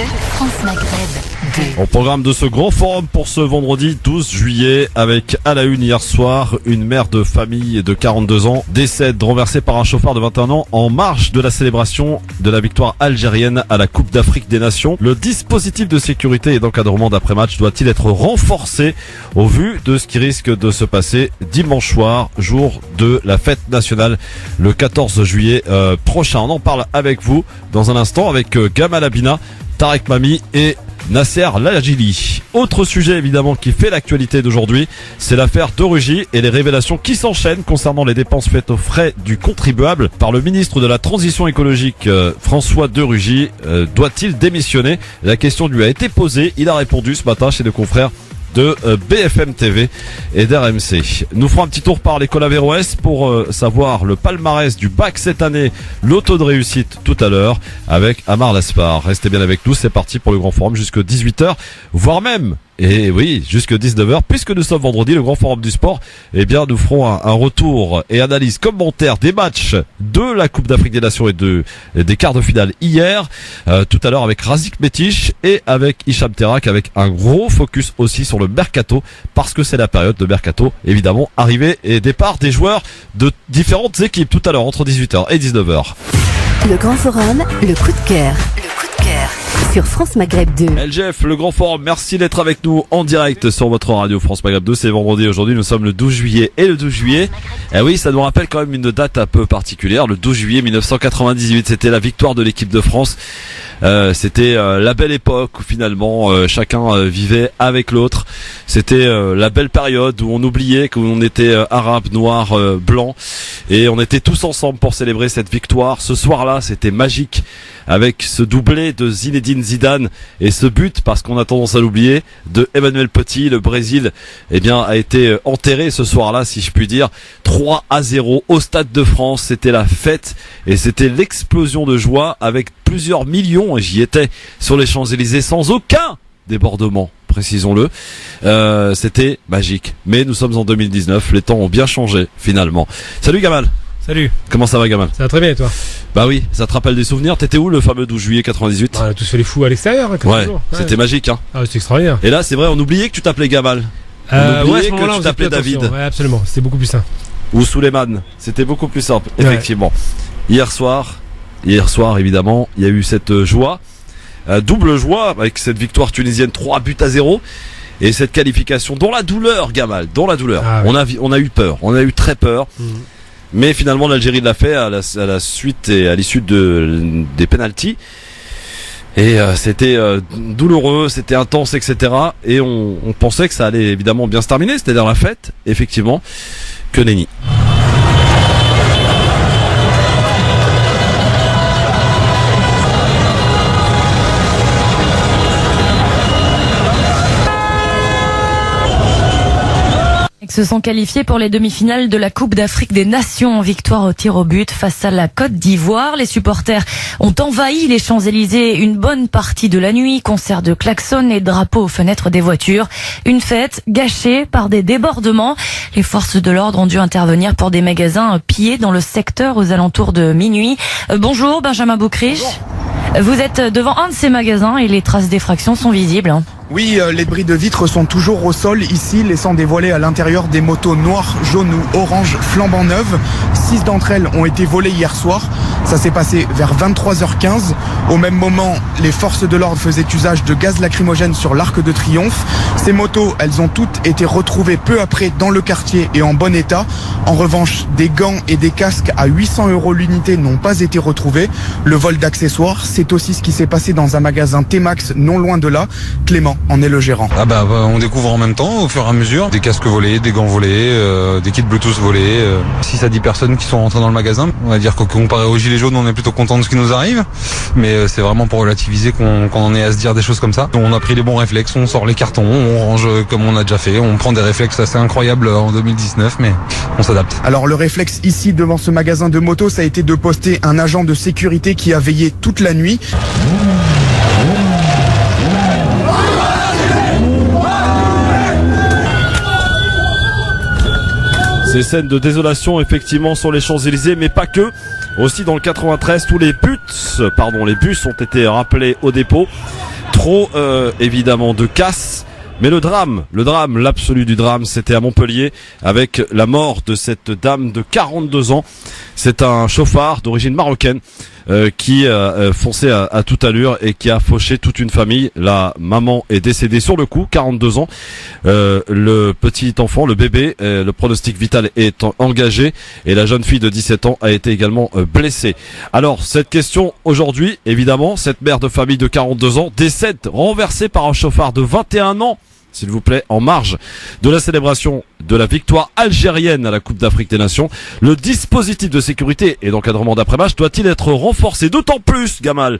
France Maghreb 2. Au programme de ce grand forum pour ce vendredi 12 juillet, avec à la une hier soir, une mère de famille de 42 ans décède renversée par un chauffeur de 21 ans en marge de la célébration de la victoire algérienne à la Coupe d'Afrique des Nations. Le dispositif de sécurité et d'encadrement d'après-match doit-il être renforcé au vu de ce qui risque de se passer dimanche soir, jour de la fête nationale, le 14 juillet prochain. On en parle avec vous dans un instant avec Gamal Abina, Tarek Mami et Nasser Lajili. Autre sujet évidemment qui fait l'actualité d'aujourd'hui, c'est l'affaire de Rugy et les révélations qui s'enchaînent concernant les dépenses faites aux frais du contribuable par le ministre de la Transition écologique François de Rugy. Doit-il démissionner? La question lui a été posée, il a répondu ce matin chez nos confrères de BFM TV et d'RMC. Nous ferons un petit tour par l'école Averroès pour savoir le palmarès du bac cette année, le taux de réussite tout à l'heure avec Amar Laspar. Restez bien avec nous, c'est parti pour le grand forum jusqu'à 18h, voire même, et oui, jusque 19h, puisque nous sommes vendredi, le grand forum du sport. Eh bien, nous ferons un retour et analyse commentaire des matchs de la Coupe d'Afrique des Nations et des quarts de finale hier, tout à l'heure avec Razik Metich et avec Hicham Terak, avec un gros focus aussi sur le mercato, parce que c'est la période de mercato, évidemment, arrivée et départ des joueurs de différentes équipes tout à l'heure entre 18h et 19h. Le grand forum, le coup de cœur. Sur France Maghreb 2. LGF, le grand forum, merci d'être avec nous en direct sur votre radio France Maghreb 2. C'est vendredi aujourd'hui, nous sommes le 12 juillet et le 12 juillet. Eh oui, ça nous rappelle quand même une date un peu particulière. Le 12 juillet 1998, c'était la victoire de l'équipe de France. C'était la belle époque où finalement chacun vivait avec l'autre. C'était la belle période où on oubliait qu'on était arabe, noir, blanc, et on était tous ensemble pour célébrer cette victoire. Ce soir-là, c'était magique avec ce doublé de Zinedine Zidane et ce but, parce qu'on a tendance à l'oublier, de Emmanuel Petit. Le Brésil, eh bien, a été enterré ce soir-là, si je puis dire. 3-0 au Stade de France. C'était la fête et c'était l'explosion de joie avec plusieurs millions, et j'y étais, sur les Champs-Élysées sans aucun débordement, précisons-le. C'était magique. Mais nous sommes en 2019, les temps ont bien changé finalement. Salut Gamal. Salut. Comment ça va Gamal? Ça va très bien et toi? Bah oui, ça te rappelle des souvenirs? T'étais où le fameux 12 juillet 98? On a tous fait les fous à l'extérieur, comme Ouais, toujours. c'était magique hein. Ah, c'est extraordinaire. Et là c'est vrai, on oubliait que tu t'appelais Gamal. On Ouais, à oubliait ce moment-là, que on tu t'appelais faisait plus David. attention. Ouais, absolument, c'était beaucoup plus simple. Ou Souleymane. C'était beaucoup plus simple, Ouais. effectivement. Hier soir évidemment, il y a eu cette joie. Double joie avec cette victoire tunisienne 3-0 et cette qualification dans la douleur, Gamal, dans la douleur. Ah, oui. On a eu peur, on a eu très peur. Mhm. Mais finalement l'Algérie l'a fait à la suite et à l'issue des pénaltys. Et c'était douloureux, c'était intense, etc. Et on pensait que ça allait évidemment bien se terminer, c'est-à-dire la fête, effectivement, que nenni. Ils se sont qualifiés pour les demi-finales de la Coupe d'Afrique des Nations en victoire au tir au but face à la Côte d'Ivoire. Les supporters ont envahi les Champs-Élysées une bonne partie de la nuit, concerts de klaxons et drapeaux aux fenêtres des voitures. Une fête gâchée par des débordements. Les forces de l'ordre ont dû intervenir pour des magasins pillés dans le secteur aux alentours de minuit. Bonjour Benjamin Boucriche. Vous êtes devant un de ces magasins et les traces d'effraction sont visibles. Oui, les bris de vitres sont toujours au sol ici, laissant dévoiler à l'intérieur des motos noires, jaunes ou oranges flambant neuves. 6 d'entre elles ont été volées hier soir. Ça s'est passé vers 23h15. Au même moment, les forces de l'ordre faisaient usage de gaz lacrymogène sur l'Arc de Triomphe. Ces motos, elles ont toutes été retrouvées peu après dans le quartier et en bon état. En revanche, des gants et des casques à 800 € l'unité n'ont pas été retrouvés. Le vol d'accessoires, c'est aussi ce qui s'est passé dans un magasin T-Max non loin de là. Clément en est le gérant. On découvre en même temps, au fur et à mesure, des casques volés, des gants volés, des kits Bluetooth volés. 6 à 10 personnes qui sont rentrées dans le magasin. On va dire que comparé aux gilets jaunes, on est plutôt content de ce qui nous arrive. Mais c'est vraiment pour relativiser qu'on en est à se dire des choses comme ça. On a pris les bons réflexes, on sort les cartons, on range comme on a déjà fait. On prend des réflexes assez incroyables en 2019, mais on s'adapte. Alors le réflexe ici devant ce magasin de motos, ça a été de poster un agent de sécurité qui a veillé toute la nuit. Ces scènes de désolation effectivement sur les Champs-Élysées, mais pas que. Aussi dans le 93, tous les bus ont été rappelés au dépôt. Trop évidemment de casse. Mais le drame, l'absolu du drame, c'était à Montpellier avec la mort de cette dame de 42 ans. C'est un chauffard d'origine marocaine qui a foncé à toute allure et qui a fauché toute une famille. La maman est décédée sur le coup, 42 ans. Le petit enfant, le bébé, le pronostic vital est engagé et la jeune fille de 17 ans a été également blessée. Alors, cette question aujourd'hui, évidemment, cette mère de famille de 42 ans décède renversée par un chauffard de 21 ans. S'il vous plaît, en marge de la célébration de la victoire algérienne à la Coupe d'Afrique des Nations, le dispositif de sécurité et d'encadrement d'après-match doit-il être renforcé? D'autant plus, Gamal,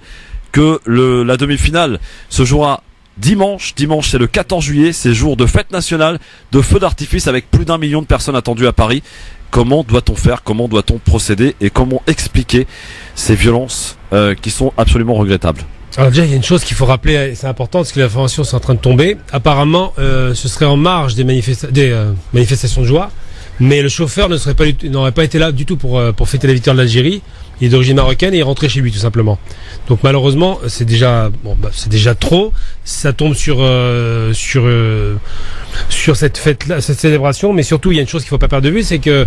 que la demi-finale se jouera dimanche. Dimanche, c'est le 14 juillet, c'est jour de fête nationale, de feux d'artifice avec plus d'1 million de personnes attendues à Paris. Comment doit-on faire? Comment doit-on procéder? Et comment expliquer ces violences qui sont absolument regrettables? Alors déjà, il y a une chose qu'il faut rappeler, et c'est important parce que l'information est en train de tomber. Apparemment, ce serait en marge des manifestations de joie, mais le chauffeur n'aurait pas été là du tout pour fêter la victoire de l'Algérie. Il est d'origine marocaine et il est rentré chez lui tout simplement. Donc malheureusement, c'est déjà trop. Ça tombe sur cette fête-là, cette célébration. Mais surtout, il y a une chose qu'il faut pas perdre de vue, c'est que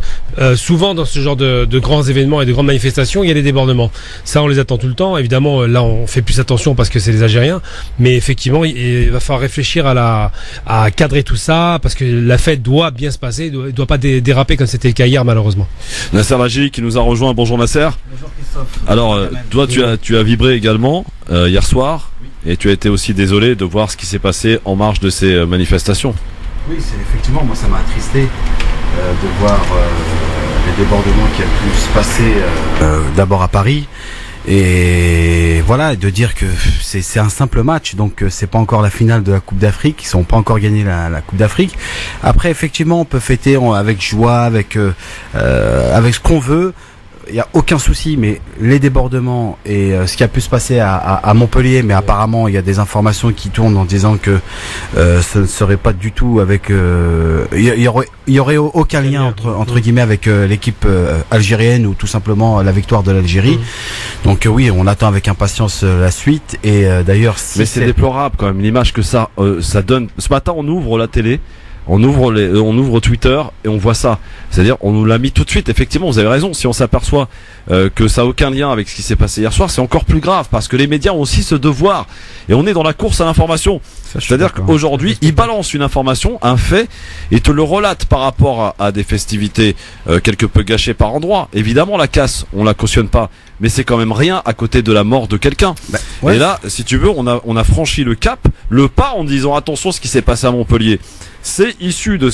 souvent dans ce genre de grands événements et de grandes manifestations, il y a des débordements. Ça, on les attend tout le temps. Évidemment, là, on fait plus attention parce que c'est les Algériens. Mais effectivement, il va falloir réfléchir à cadrer tout ça parce que la fête doit bien se passer, doit pas déraper comme c'était le cas hier, malheureusement. Nasser Lagi qui nous a rejoint. Bonjour Nasser. Bonjour Christophe. Alors, toi, tu as vibré également hier soir, et tu as été aussi désolé de voir ce qui s'est passé en marge de ces manifestations. Oui, c'est effectivement, moi ça m'a attristé de voir les débordements qui a pu se passer d'abord à Paris. Et voilà, de dire que c'est un simple match, donc c'est pas encore la finale de la Coupe d'Afrique, ils n'ont pas encore gagné la Coupe d'Afrique. Après, effectivement, on peut fêter avec joie, avec ce qu'on veut. Il n'y a aucun souci, mais les débordements et ce qui a pu se passer à Montpellier, mais apparemment il y a des informations qui tournent en disant que ce ne serait pas du tout avec... il y aurait aucun lien entre guillemets avec l'équipe algérienne ou tout simplement la victoire de l'Algérie. Donc oui, on attend avec impatience la suite. Et d'ailleurs... mais c'est déplorable quand même, l'image que ça donne. Ce matin, on ouvre la télé. On ouvre Twitter et on voit ça. C'est-à-dire, on nous l'a mis tout de suite. Effectivement, vous avez raison. Si on s'aperçoit que ça n'a aucun lien avec ce qui s'est passé hier soir, c'est encore plus grave parce que les médias ont aussi ce devoir. Et on est dans la course à l'information. C'est-à-dire qu'aujourd'hui, ils balancent une information, un fait, et te le relatent par rapport à des festivités quelque peu gâchées par endroits. Évidemment, la casse, on la cautionne pas. Mais c'est quand même rien à côté de la mort de quelqu'un. Ouais. Et là, si tu veux, on a franchi le cap, le pas en disant attention, ce qui s'est passé à Montpellier. C'est issu de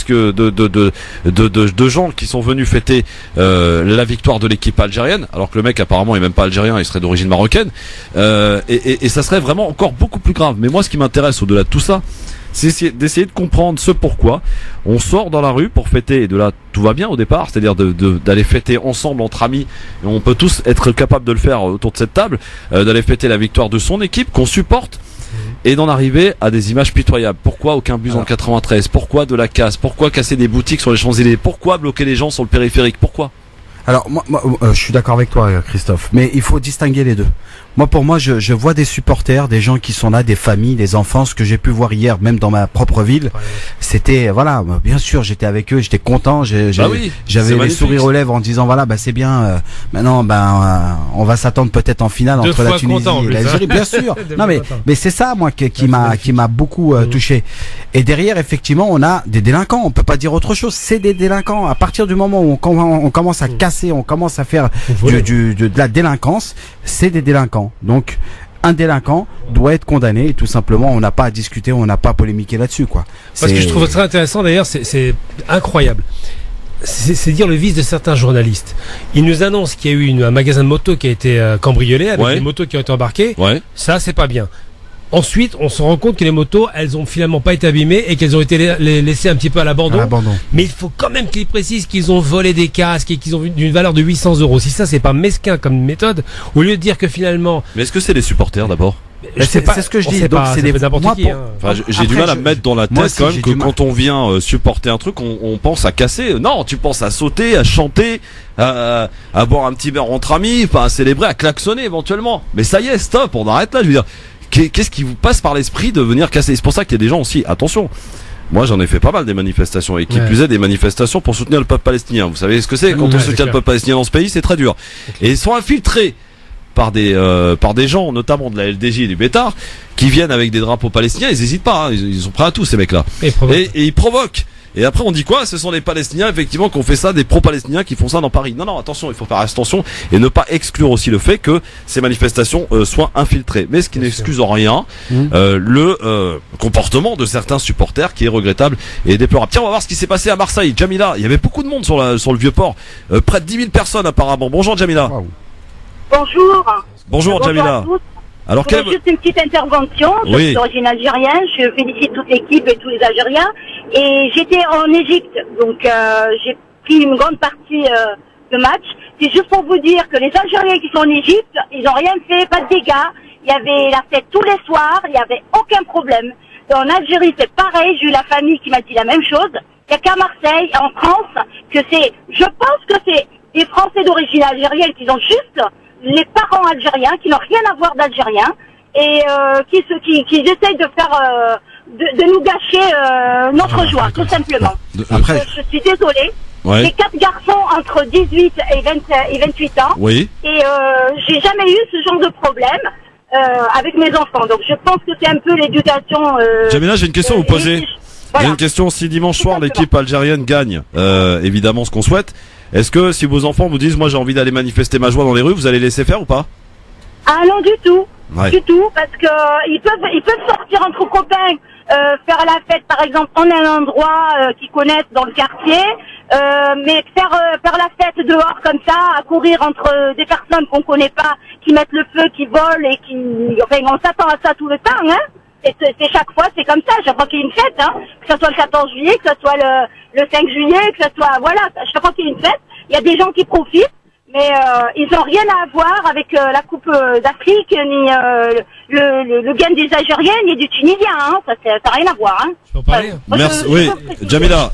de gens qui sont venus fêter la victoire de l'équipe algérienne, alors que le mec apparemment est même pas algérien, il serait d'origine marocaine, et ça serait vraiment encore beaucoup plus grave. Mais moi, ce qui m'intéresse au-delà de tout ça, c'est d'essayer de comprendre ce pourquoi on sort dans la rue pour fêter, et de là tout va bien au départ, c'est-à-dire d'aller fêter ensemble entre amis, et on peut tous être capables de le faire autour de cette table, d'aller fêter la victoire de son équipe qu'on supporte, et d'en arriver à des images pitoyables. Pourquoi aucun bus en 93? Pourquoi de la casse? Pourquoi casser des boutiques sur les Champs-Élysées? Pourquoi bloquer les gens sur le périphérique? Pourquoi? Alors moi je suis d'accord avec toi Christophe, mais il faut distinguer les deux. Pour moi, je vois des supporters, des gens qui sont là, des familles, des enfants, ce que j'ai pu voir hier, même dans ma propre ville. C'était, voilà, bien sûr, j'étais avec eux, j'étais content, j'avais les sourires aux lèvres en disant, voilà, c'est bien, maintenant, on va s'attendre peut-être en finale entre la Tunisie et l'Algérie, bien sûr. Non, mais c'est ça, moi, qui m'a beaucoup touché. Et derrière, effectivement, on a des délinquants, on peut pas dire autre chose, c'est des délinquants. À partir du moment où on commence à casser, on commence à faire de la délinquance, c'est des délinquants. Donc un délinquant doit être condamné et tout simplement on n'a pas à discuter, on n'a pas à polémiquer là-dessus quoi. Parce que je trouve très intéressant d'ailleurs, c'est incroyable. C'est dire le vice de certains journalistes. Ils nous annoncent qu'il y a eu un magasin de motos qui a été cambriolé avec des motos qui ont été embarquées. Ouais. Ça c'est pas bien. Ensuite, on se rend compte que les motos, elles ont finalement pas été abîmées et qu'elles ont été laissées un petit peu à l'abandon. Mais il faut quand même qu'ils précisent qu'ils ont volé des casques et qu'ils ont d'une valeur de 800 €. Si ça, c'est pas mesquin comme méthode, au lieu de dire que finalement... Mais est-ce que c'est les supporters d'abord? C'est ce que je dis. Donc c'est n'importe qui. Enfin, j'ai du mal à me mettre dans la tête quand même que quand on vient supporter un truc, on pense à casser. Non, tu penses à sauter, à chanter, à boire un petit verre entre amis, enfin à célébrer, à klaxonner éventuellement. Mais ça y est, stop, on arrête là. Je veux dire, qu'est-ce qui vous passe par l'esprit de venir casser? C'est pour ça qu'il y a des gens aussi. Attention. Moi, j'en ai fait pas mal des manifestations, et qui plus est des manifestations pour soutenir le peuple palestinien. Vous savez ce que c'est quand on soutient le peuple palestinien dans ce pays, c'est très dur. Et ils sont infiltrés par des gens, notamment de la LDJ et du Bétard, qui viennent avec des drapeaux palestiniens. Ils hésitent pas, hein, ils sont prêts à tout, ces mecs-là. Et ils provoquent. Et après on dit quoi? Ce sont les Palestiniens effectivement qui ont fait ça, des pro-palestiniens qui font ça dans Paris. Non, attention, il faut faire attention et ne pas exclure aussi le fait que ces manifestations soient infiltrées. Mais ce qui n'excuse en rien le comportement de certains supporters qui est regrettable et déplorable. Tiens, on va voir ce qui s'est passé à Marseille. Jamila, il y avait beaucoup de monde sur le Vieux-Port, près de 10 000 personnes apparemment. Bonjour Jamila. Wow. Bonjour Jamila. Alors juste une petite intervention. Je suis d'origine algérienne. Je félicite toute l'équipe et tous les Algériens. Et j'étais en Égypte, donc j'ai pris une grande partie de match. C'est juste pour vous dire que les Algériens qui sont en Égypte, ils n'ont rien fait, pas de dégâts. Il y avait la fête tous les soirs, il n'y avait aucun problème. Et en Algérie, c'est pareil. J'ai eu la famille qui m'a dit la même chose. Il n'y a qu'à Marseille, en France, que je pense que c'est des Français d'origine algérienne qui ont juste les parents algériens qui n'ont rien à voir d'algériens et qui essayent de faire de nous gâcher notre joie, tout simplement. Après, je suis désolée. J'ai 4 garçons entre 18 et 28 ans. Oui. Et j'ai jamais eu ce genre de problème avec mes enfants. Donc je pense que c'est un peu l'éducation. Jamila, j'ai une question à vous poser. J'ai une question. Si dimanche soir l'équipe algérienne gagne, évidemment ce qu'on souhaite, est-ce que si vos enfants vous disent moi j'ai envie d'aller manifester ma joie dans les rues, vous allez laisser faire ou pas? Ah non, du tout. Du tout, parce que ils peuvent sortir entre copains, faire la fête par exemple en un endroit qu'ils connaissent dans le quartier, mais faire la fête dehors comme ça, à courir entre des personnes qu'on connaît pas, qui mettent le feu, qui volent et on s'attend à ça tout le temps, hein. Et c'est chaque fois, c'est comme ça. Chaque fois qu'il y a une fête, hein, que ce soit le 14 juillet, que ce soit le 5 juillet, que ce soit, voilà, chaque fois qu'il y a une fête, il y a des gens qui profitent, mais ils n'ont rien à voir avec la Coupe d'Afrique, ni le gain des Algériens, ni du Tunisien, hein. Ça n'a rien à voir, hein. Je peux en parler? Merci. Oui, Jamila.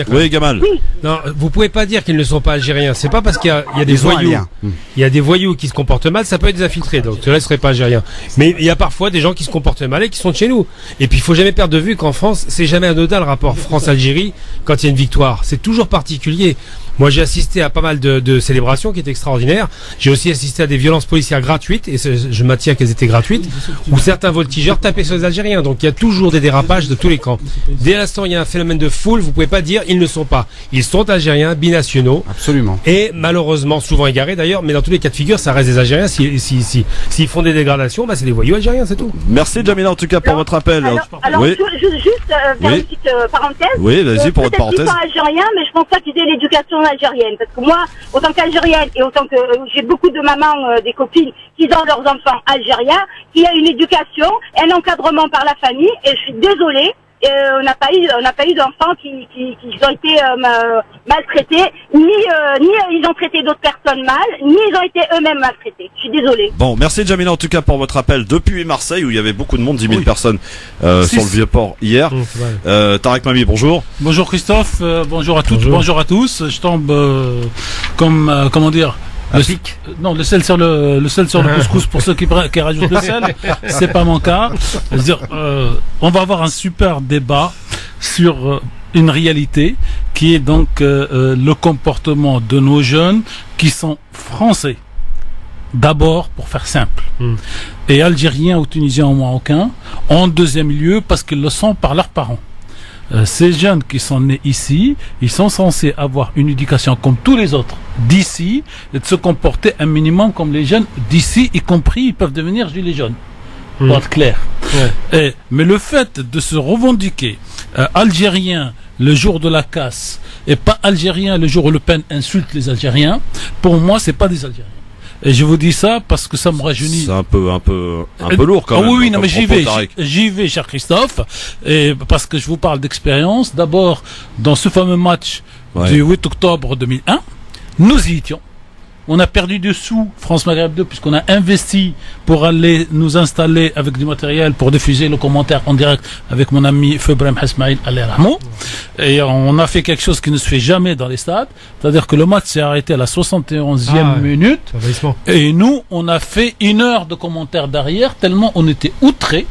Oui, Gamal. Oui. Non, vous pouvez pas dire qu'ils ne sont pas algériens. C'est pas parce qu'il y a des voyous. Il y a des voyous qui se comportent mal, ça peut être des infiltrés. Donc, cela ne serait pas algérien. Mais il y a parfois des gens qui se comportent mal et qui sont de chez nous. Et puis, il faut jamais perdre de vue qu'en France, c'est jamais anodin le rapport France-Algérie quand il y a une victoire. C'est toujours particulier. Moi, j'ai assisté à pas mal de célébrations qui étaient extraordinaires. J'ai aussi assisté à des violences policières gratuites, et je maintiens qu'elles étaient gratuites, où certains voltigeurs tapaient sur les Algériens. Donc, il y a toujours des dérapages de tous les camps. Dès l'instant, il y a un phénomène de foule, vous pouvez pas dire ils ne sont pas. Ils sont algériens, binationaux. Absolument. Et malheureusement, souvent égarés d'ailleurs, mais dans tous les cas de figure, ça reste des Algériens. S'ils font des dégradations, c'est des voyous algériens, c'est tout. Merci Jamila en tout cas pour votre appel. Alors oui. Juste faire une petite parenthèse. Oui, vas-y pour votre parenthèse. Peut-être qu'ils sont algériens, mais je pense pas qu'ils aient l'éducation algérienne. Parce que moi, autant qu'algérienne et autant que j'ai beaucoup de mamans, des copines qui ont leurs enfants algériens, qui a une éducation, un encadrement par la famille, et je suis désolée. On n'a pas eu d'enfants qui ont été maltraités, ni ils ont traité d'autres personnes mal, ni ils ont été eux-mêmes maltraités. Je suis désolée. Bon, merci Jamila en tout cas pour votre appel depuis Marseille où il y avait beaucoup de monde, 10 000 personnes sur le Vieux-Port hier. Tarek Mami, bonjour. Bonjour Christophe, bonjour à toutes, bonjour à tous. Je tombe comme comment dire. Le sel sur le couscous pour ceux qui rajoutent le sel, c'est pas mon cas. C'est-à-dire, on va avoir un super débat sur une réalité qui est donc le comportement de nos jeunes qui sont français. D'abord, pour faire simple, et algériens ou tunisiens ou marocains. En deuxième lieu, parce qu'ils le sont par leurs parents. Ces jeunes qui sont nés ici, ils sont censés avoir une éducation comme tous les autres d'ici et de se comporter un minimum comme les jeunes d'ici, y compris ils peuvent devenir gilets jaunes. Pour être clair. Mais le fait de se revendiquer algérien le jour de la casse et pas algérien le jour où Le Pen insulte les Algériens, pour moi c'est pas des Algériens. Et je vous dis ça parce que ça me rajeunit. C'est un peu lourd quand même. Oui, non, mais j'y vais, Tariq. cher Christophe, et parce que je vous parle d'expérience. D'abord, dans ce fameux match du 8 octobre 2001, nous y étions. On a perdu des sous, France-Maghreb 2, puisqu'on a investi pour aller nous installer avec du matériel pour diffuser le commentaire en direct avec mon ami Feu Brahim Hasmaïl Al-Rahmou. Et on a fait quelque chose qui ne se fait jamais dans les stades. C'est-à-dire que le match s'est arrêté à la 71e minute. Et nous, on a fait 1 heure de commentaire derrière, tellement on était outrés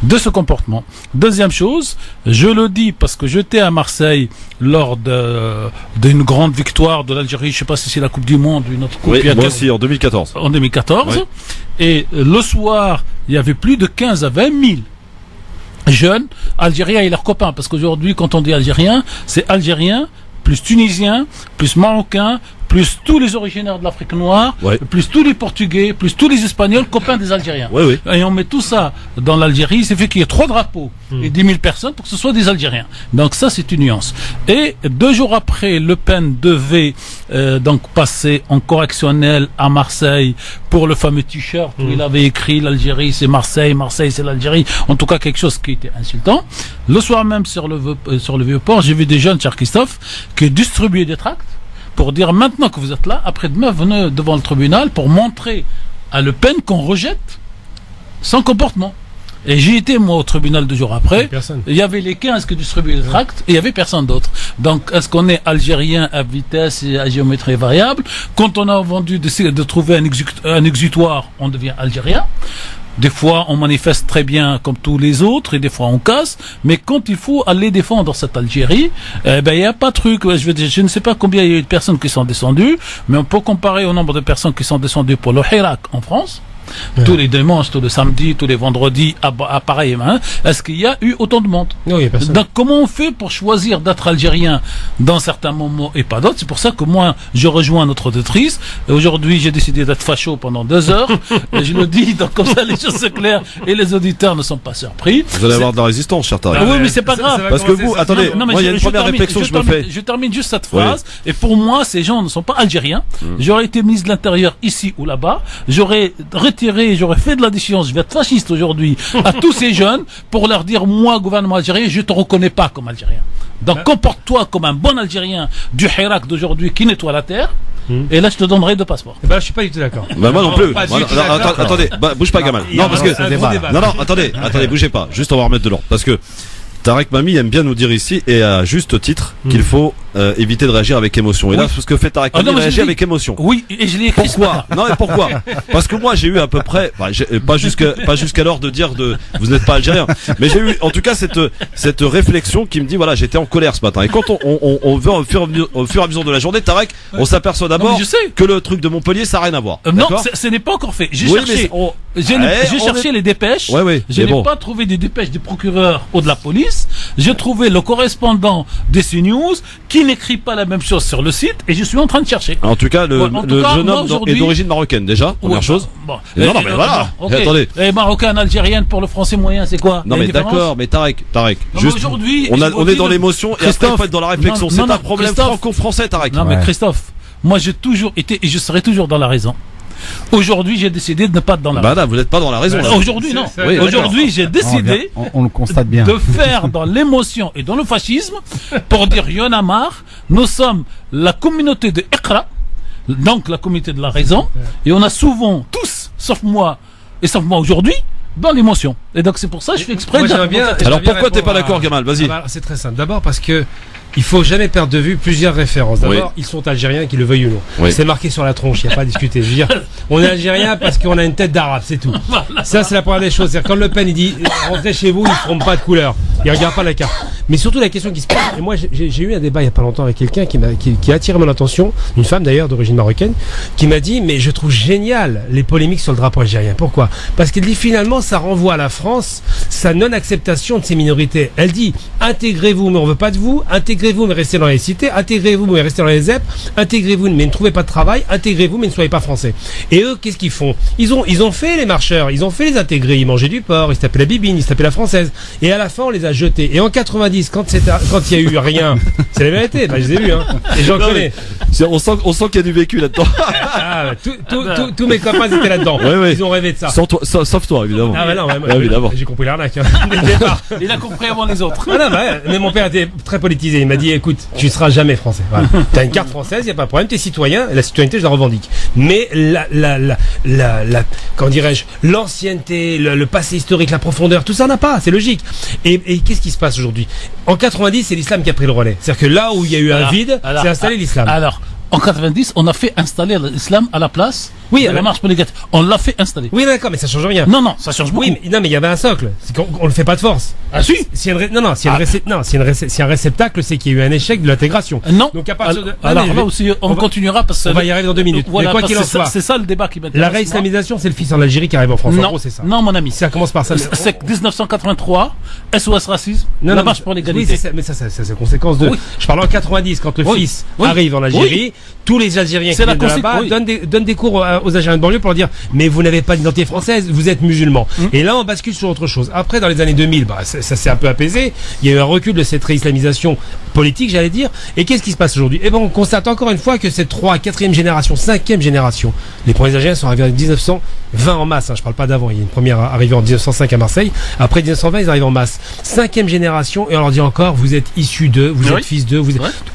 de ce comportement. Deuxième chose, je le dis parce que j'étais à Marseille lors d'une grande victoire de l'Algérie, je sais pas si c'est la Coupe du Monde ou une autre coupe. Oui, moi aussi, en 2014. En 2014. Oui. Et le soir, il y avait plus de 15 à 20 000 jeunes Algériens et leurs copains. Parce qu'aujourd'hui, quand on dit Algérien, c'est Algérien, plus Tunisien, plus Marocain, plus tous les originaires de l'Afrique noire, plus tous les Portugais, plus tous les Espagnols, copains des Algériens. Et on met tout ça dans l'Algérie, c'est fait qu'il y ait 3 drapeaux et 10 000 personnes pour que ce soit des Algériens. Donc ça, c'est une nuance. Et 2 jours après, Le Pen devait donc passer en correctionnel à Marseille pour le fameux t-shirt où il avait écrit l'Algérie c'est Marseille, Marseille c'est l'Algérie. En tout cas, quelque chose qui était insultant. Le soir même sur le Vieux-Port, j'ai vu des jeunes, cher Christophe, qui distribuaient des tracts pour dire maintenant que vous êtes là, après-demain, venez devant le tribunal pour montrer à Le Pen qu'on rejette son comportement. Et j'ai été, moi, au tribunal 2 jours après. Il y avait les 15 qui distribuaient les tracts et il n'y avait personne d'autre. Donc, est-ce qu'on est algérien à vitesse et à géométrie variable? Quand on a vendu de trouver un exutoire, on devient algérien. Des fois, on manifeste très bien comme tous les autres et des fois on casse. Mais quand il faut aller défendre cette Algérie, il n'y a pas de truc. Je ne sais pas combien il y a eu de personnes qui sont descendues, mais on peut comparer au nombre de personnes qui sont descendues pour le Hirak en France. Tous les dimanches, tous les samedis, tous les vendredis, pareillement. Est-ce qu'il y a eu autant de monde? Non, il n'y a personne. Donc, comment on fait pour choisir d'être algérien dans certains moments et pas d'autres? C'est pour ça que moi, je rejoins notre auditrice. Aujourd'hui, j'ai décidé d'être facho pendant 2 heures. Et je le dis, donc comme ça, les choses sont claires et les auditeurs ne sont pas surpris. Vous allez avoir de la résistance, cher Tariq. Oui, mais c'est pas grave. Parce que vous, attendez, moi, il y a une première réflexion que je me fais. Je termine juste cette phrase. Et pour moi, ces gens ne sont pas algériens. J'aurais été ministre de l'Intérieur ici ou là-bas. J'aurais fait de la défiance, je vais être fasciste aujourd'hui, à tous ces jeunes, pour leur dire, moi, gouvernement algérien, je te reconnais pas comme algérien. Donc, comporte-toi comme un bon Algérien du Hirak d'aujourd'hui qui nettoie la terre, et là, je te donnerai 2 passeports. Je suis pas du tout d'accord. Moi non plus. Attendez, bouge pas, Gamal. Non, parce que, attendez, bougez pas. Juste, on va remettre de l'ordre. Parce que, Tariq Mami aime bien nous dire ici, et à juste titre, qu'il faut éviter de réagir avec émotion. Et là, ce que fait Tariq Mami, réagir avec émotion. Oui, et je l'ai écrit. Pourquoi? Non, mais pourquoi? Parce que moi, j'ai eu à peu près, pas jusqu'à l'heure de dire vous n'êtes pas algérien, mais j'ai eu, en tout cas, cette réflexion qui me dit, voilà, j'étais en colère ce matin. Et quand on veut au fur et à mesure de la journée, Tariq, on s'aperçoit d'abord que le truc de Montpellier, ça n'a rien à voir. Non, ce n'est pas encore fait. J'ai cherché les dépêches. Je n'ai pas trouvé des dépêches du procureur ou de la police. J'ai trouvé le correspondant des CNews qui n'écrit pas la même chose sur le site et je suis en train de chercher. En tout cas, le jeune homme est d'origine marocaine déjà, première chose. Non, mais voilà. Attendez. Et marocaine, algérienne pour le français moyen, c'est quoi? Non, mais d'accord, mais Tariq. Juste, aujourd'hui, on est dans l'émotion et après il faut être dans la réflexion. C'est un problème franco-français, Tariq. Non, mais Christophe, moi j'ai toujours été et je serai toujours dans la raison. Aujourd'hui, j'ai décidé de ne pas être dans la raison. Là, vous n'êtes pas dans la raison. Aujourd'hui, non. Aujourd'hui, j'ai décidé on le constate bien. de faire dans l'émotion et dans le fascisme pour dire y'en a marre. Nous sommes la communauté de Iqra, donc la communauté de la raison, et on a souvent tous, sauf moi aujourd'hui, dans l'émotion. Et donc c'est pour ça que je fais exprès. Alors pourquoi t'es pas d'accord, Gamal? Vas-y. C'est très simple. D'abord parce que il faut jamais perdre de vue plusieurs références. D'abord, ils sont algériens, qu'ils le veuillent ou non. C'est marqué sur la tronche, il n'y a pas à discuter. Je veux dire, on est algérien parce qu'on a une tête d'arabe, c'est tout. Ça, c'est la première des choses. C'est-à-dire, quand Le Pen il dit rentrez chez vous, ils ne feront pas de couleur. Ils ne regardent pas la carte. Mais surtout la question qui se pose. Et moi, j'ai eu un débat il n'y a pas longtemps avec quelqu'un qui a attiré mon attention, une femme d'ailleurs d'origine marocaine, qui m'a dit mais je trouve génial les polémiques sur le drapeau algérien. Pourquoi? Parce qu'elle dit finalement ça renvoie à la France sa non-acceptation de ces minorités. Elle dit intégrez-vous, mais on ne veut pas de vous. intégrez-vous mais restez dans les cités, intégrez-vous mais restez dans les ZEP, intégrez-vous mais ne trouvez pas de travail, intégrez-vous mais ne soyez pas français. Et eux, qu'est-ce qu'ils font? Ils ont fait les marcheurs, ils ont fait les intégrés, ils mangeaient du porc, ils se tapaient la bibine, ils se tapaient la française. Et à la fin, on les a jetés. Et en 90, quand il y a eu rien, c'est la vérité, je les ai vus, hein. Et j'en connais. On sent qu'il y a du vécu là-dedans. Tous mes copains étaient là-dedans. Ouais. Ils ont rêvé de ça. Sauf toi, évidemment. Ah bah non, évidemment. J'ai compris l'arnaque. Dès le départ. Il a compris avant les autres. Mais mon père était très politisé. Il m'a dit, écoute, tu seras jamais français. Voilà. T'as une carte française, y a pas de problème. T'es citoyen. La citoyenneté, je la revendique. Mais comment dirais-je, l'ancienneté, le passé historique, la profondeur, tout ça on n'a pas. C'est logique. Et qu'est-ce qui se passe aujourd'hui? En 90, c'est l'islam qui a pris le relais. C'est-à-dire que là où il y a eu un vide, c'est installé l'islam. Alors, en 90, on a fait installer l'islam à la place de la marche pour l'égalité. On l'a fait installer. Oui, d'accord, mais ça change rien. Non, ça change beaucoup. Oui, mais il y avait un socle. C'est qu'on le fait pas de force. Ah si. Si un réceptacle, c'est qu'il y a eu un échec de l'intégration. Non. Donc à partir de là aussi, on continuera parce que on va y arriver dans 2 minutes. Voilà, mais quoi qu'il en soit, c'est ça le débat qui m'intéresse. La réislamisation, c'est le fils en Algérie qui arrive en France. Non, en gros, c'est ça. Non, mon ami. Ça commence par ça. C'est 1983, SOS racisme, la marche pour l'égalité. Oui, c'est ça, mais ça, c'est conséquence de. Oui. Je parle en 90 quand le fils arrive en Algérie. Tous les Algériens qui viennent de là-bas donnent des cours aux Algériens de banlieue pour leur dire mais vous n'avez pas d'identité française, vous êtes musulman. Et là on bascule sur autre chose. Après dans les années 2000, ça s'est un peu apaisé. Il y a eu un recul de cette réislamisation politique, j'allais dire. Et qu'est-ce qui se passe aujourd'hui? Eh ben on constate encore une fois que cette 3, 4e génération, 5e génération, les premiers Algériens sont arrivés en 1920 en masse. Je parle pas d'avant. Il y a une première arrivée en 1905 à Marseille. Après 1920 ils arrivent en masse. 5e génération et on leur dit encore vous êtes issus d'eux, vous êtes fils d'eux.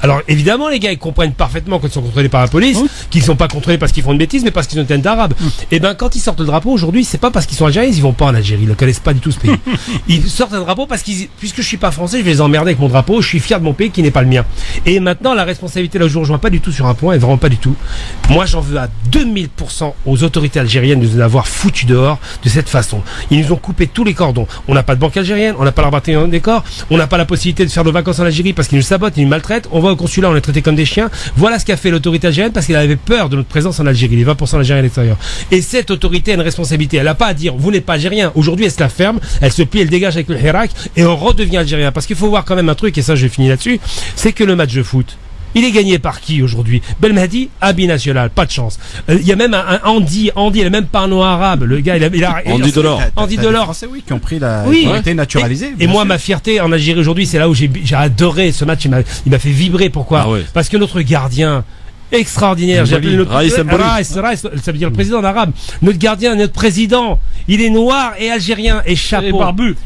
Alors évidemment les gars ils comprennent parfaitement qu'ils sont contrôlés par la police, qu'ils ne sont pas contrôlés parce qu'ils font une bêtise, mais parce qu'ils ont une tête d'arabe. Et ben quand ils sortent le drapeau aujourd'hui, c'est pas parce qu'ils sont algériens, ils vont pas en Algérie, ils ne connaissent pas du tout ce pays. Ils sortent un drapeau parce puisque je suis pas français, je vais les emmerder avec mon drapeau, je suis fier de mon pays qui n'est pas le mien. Et maintenant la responsabilité là je vous rejoins pas du tout sur un point, et vraiment pas du tout. Moi j'en veux à 2000% aux autorités algériennes de nous avoir foutus dehors de cette façon. Ils nous ont coupé tous les cordons. On n'a pas de banque algérienne, on n'a pas l'arbitrage des corps, on n'a pas la possibilité de faire nos vacances en Algérie parce qu'ils nous sabotent, ils nous maltraitent. On va au consulat, on est traité comme des chiens. Voilà ce qu'a fait l'autorité algérienne parce qu'elle avait peur de notre présence en Algérie, les 20% d'Algériens à l'extérieur. Et cette autorité a une responsabilité. Elle n'a pas à dire vous n'êtes pas algérien. Aujourd'hui, elle se la ferme, elle se plie, elle dégage avec le Hirak et on redevient algérien. Parce qu'il faut voir quand même un truc, et ça je finis là-dessus, c'est que le match de foot, il est gagné par qui aujourd'hui? Belmehdi, habit national, pas de chance. Il y a même un Andy, il a même pas un nom arabe. Le gars, il a Andy Delors. Andy Delors. Français, qui ont pris la autorité naturalisée. Et moi, ma fierté en Algérie aujourd'hui, c'est là où j'ai adoré ce match. Il m'a fait vibrer. Pourquoi? Parce que notre gardien extraordinaire, j'ai appelé Raïs, ça veut dire le président en arabe. Notre gardien, notre président, il est noir et algérien et chapeau. Et barbu.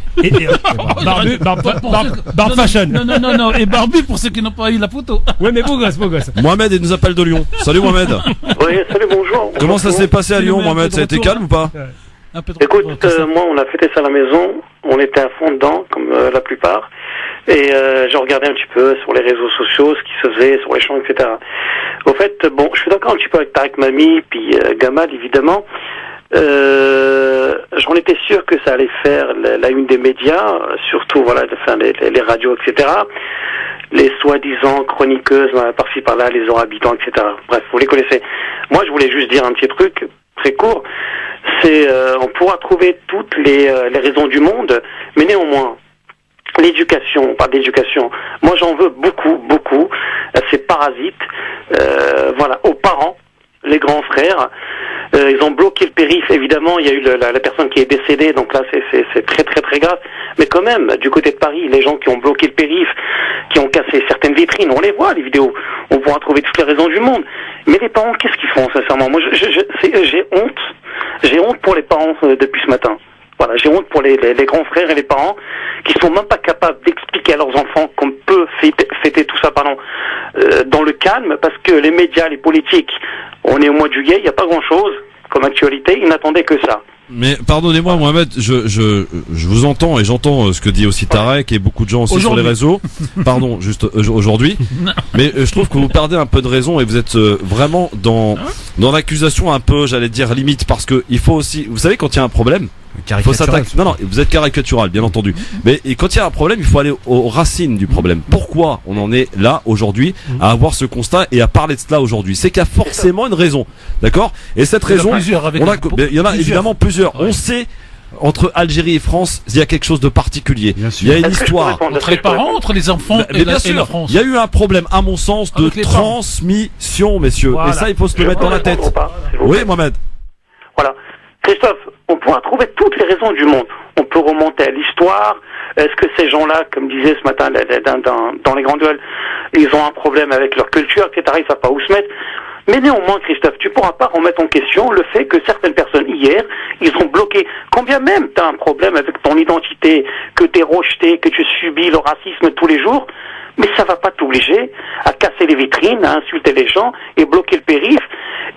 Barbe fashion. Non, et barbu pour ceux qui n'ont pas eu la photo. Ouais, mais beau gosse. Mohamed, il nous appelle de Lyon. Salut Mohamed. Oui, salut, bonjour. Comment ça s'est passé à Lyon, Mohamed? Ça a été calme ou pas? Écoute, moi, on a fêté ça à la maison. On était à fond dedans, comme la plupart. Et j'ai regardé un petit peu sur les réseaux sociaux ce qui se faisait, sur les champs, etc. Au fait, bon, je suis d'accord un petit peu avec Tarek Mami, puis Gamal, évidemment. J'en étais sûr que ça allait faire la une des médias, surtout les radios, etc. Les soi-disant chroniqueuses par-ci par-là, les habitants, etc. Bref, vous les connaissez. Moi, je voulais juste dire un petit truc très court. C'est on pourra trouver toutes les raisons du monde, mais néanmoins l'éducation, pas d'éducation. Moi, j'en veux beaucoup à ces parasites, aux parents, les grands frères. Ils ont bloqué le périph'. Évidemment, il y a eu la personne qui est décédée, donc là, c'est très très très grave. Mais quand même, du côté de Paris, les gens qui ont bloqué le périph', qui ont cassé certaines vitrines, on les voit, les vidéos. On pourra trouver toutes les raisons du monde. Mais les parents, qu'est-ce qu'ils font, sincèrement? Moi, j'ai honte. J'ai honte pour les parents depuis ce matin. Voilà, j'ai honte pour les grands frères et les parents qui sont même pas capables d'expliquer à leurs enfants qu'on peut fêter tout ça, dans le calme, parce que les médias, les politiques, on est au mois de juillet, il n'y a pas grand-chose comme actualité, ils n'attendaient que ça. Mais pardonnez-moi Mohamed, je vous entends et j'entends ce que dit aussi Tarek et beaucoup de gens aussi sur les réseaux. Pardon, juste aujourd'hui. Mais je trouve que vous perdez un peu de raison et vous êtes vraiment dans l'accusation un peu, j'allais dire limite, parce que il faut aussi, vous savez, quand il y a un problème, il faut s'attaquer. Non, vous êtes caricatural, bien entendu. Mais quand il y a un problème, il faut aller aux racines du problème. Pourquoi on en est là aujourd'hui à avoir ce constat et à parler de cela aujourd'hui? C'est qu'il y a forcément une raison, d'accord? Et cette raison, il y en a évidemment plusieurs. Ouais. On sait entre Algérie et France, il y a quelque chose de particulier. Bien sûr. Il y a une Est-ce que je peux histoire. répondre? Entre les parents, entre les enfants Mais et bien la sûr, France. il y a eu un problème, à mon sens, de Avec les parents. transmission, messieurs. Voilà. Et ça, il faut se le Je mettre peux dans la répondre tête. ou pas, s'il vous Oui, plaît Mohamed. Voilà. Christophe, on pourra trouver toutes les raisons du monde. On peut remonter à l'histoire. Est-ce que ces gens-là, comme disait ce matin dans les grandes gueules, ils ont un problème avec leur culture, etc. Ils savent pas où se mettre. Mais néanmoins, Christophe, tu pourras pas remettre en question le fait que certaines personnes, hier, ils ont bloqué. Quand bien même tu as un problème avec ton identité, que tu es rejeté, que tu subis le racisme tous les jours, mais ça va pas t'obliger à casser les vitrines, à insulter les gens et bloquer le périph'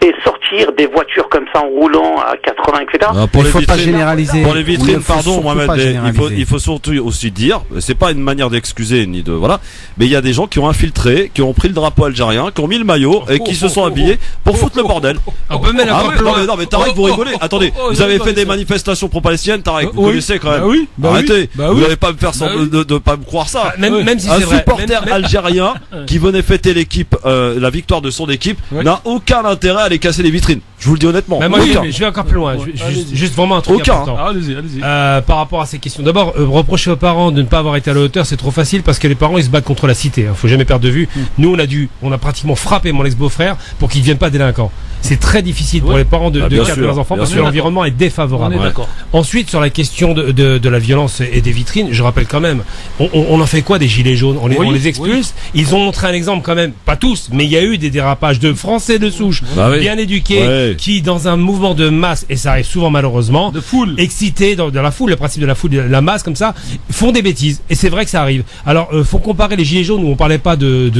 et sortir des voitures comme ça en roulant à 80, etc. Ah, pour Il les faut pas vitrines, généraliser. pour les Il vitrines, ne faut pardon, surtout Mohamed, pas mais généraliser. il faut surtout aussi dire, c'est pas une manière d'excuser ni de voilà, mais il y a des gens qui ont infiltré, qui ont pris le drapeau algérien, qui ont mis le maillot et qui se sont habillés pour foutre le bordel. On peut même Ah encore oui, plus non, loin. mais Tarek, vous rigolez. Attendez, vous avez fait des manifestations pro-palestiniennes, Tarek, vous Oui. connaissez quand même. Bah oui, bah Arrêtez, oui, bah vous oui. n'allez pas me faire semblant Bah de pas me croire ça. Même si Un c'est vrai. supporter Même- algérien qui venait fêter l'équipe, la victoire de son équipe, Oui. n'a aucun intérêt à aller casser les vitrines. Je vous le dis honnêtement. Mais moi, Aucun. je vais encore plus loin. Allez-y. Juste vraiment un truc Aucun. important. Ah, allez-y, allez-y. Par rapport à ces questions. D'abord, reprocher aux parents de ne pas avoir été à la hauteur, c'est trop facile parce que les parents ils se battent contre la cité. Faut jamais perdre de vue. Nous, on a pratiquement frappé mon ex-beau-frère pour qu'il ne devienne pas délinquant. C'est très difficile pour Oui. les parents de Ah, bien cadrer sûr, leurs enfants bien parce que sûr. l'environnement est On défavorable. est d'accord. Ensuite, sur la question de la violence et des vitrines, je rappelle quand même, on en fait quoi des gilets jaunes? On les expulse. Ils ont montré un exemple quand même, pas tous, mais il y a eu des dérapages de Français de souche, Bah oui. bien éduqués, Ouais. qui dans un mouvement de masse, et ça arrive souvent malheureusement, De foule. excités dans la foule, le principe de la foule, de la masse comme ça, font des bêtises. Et c'est vrai que ça arrive. Alors, faut comparer les gilets jaunes où on parlait pas de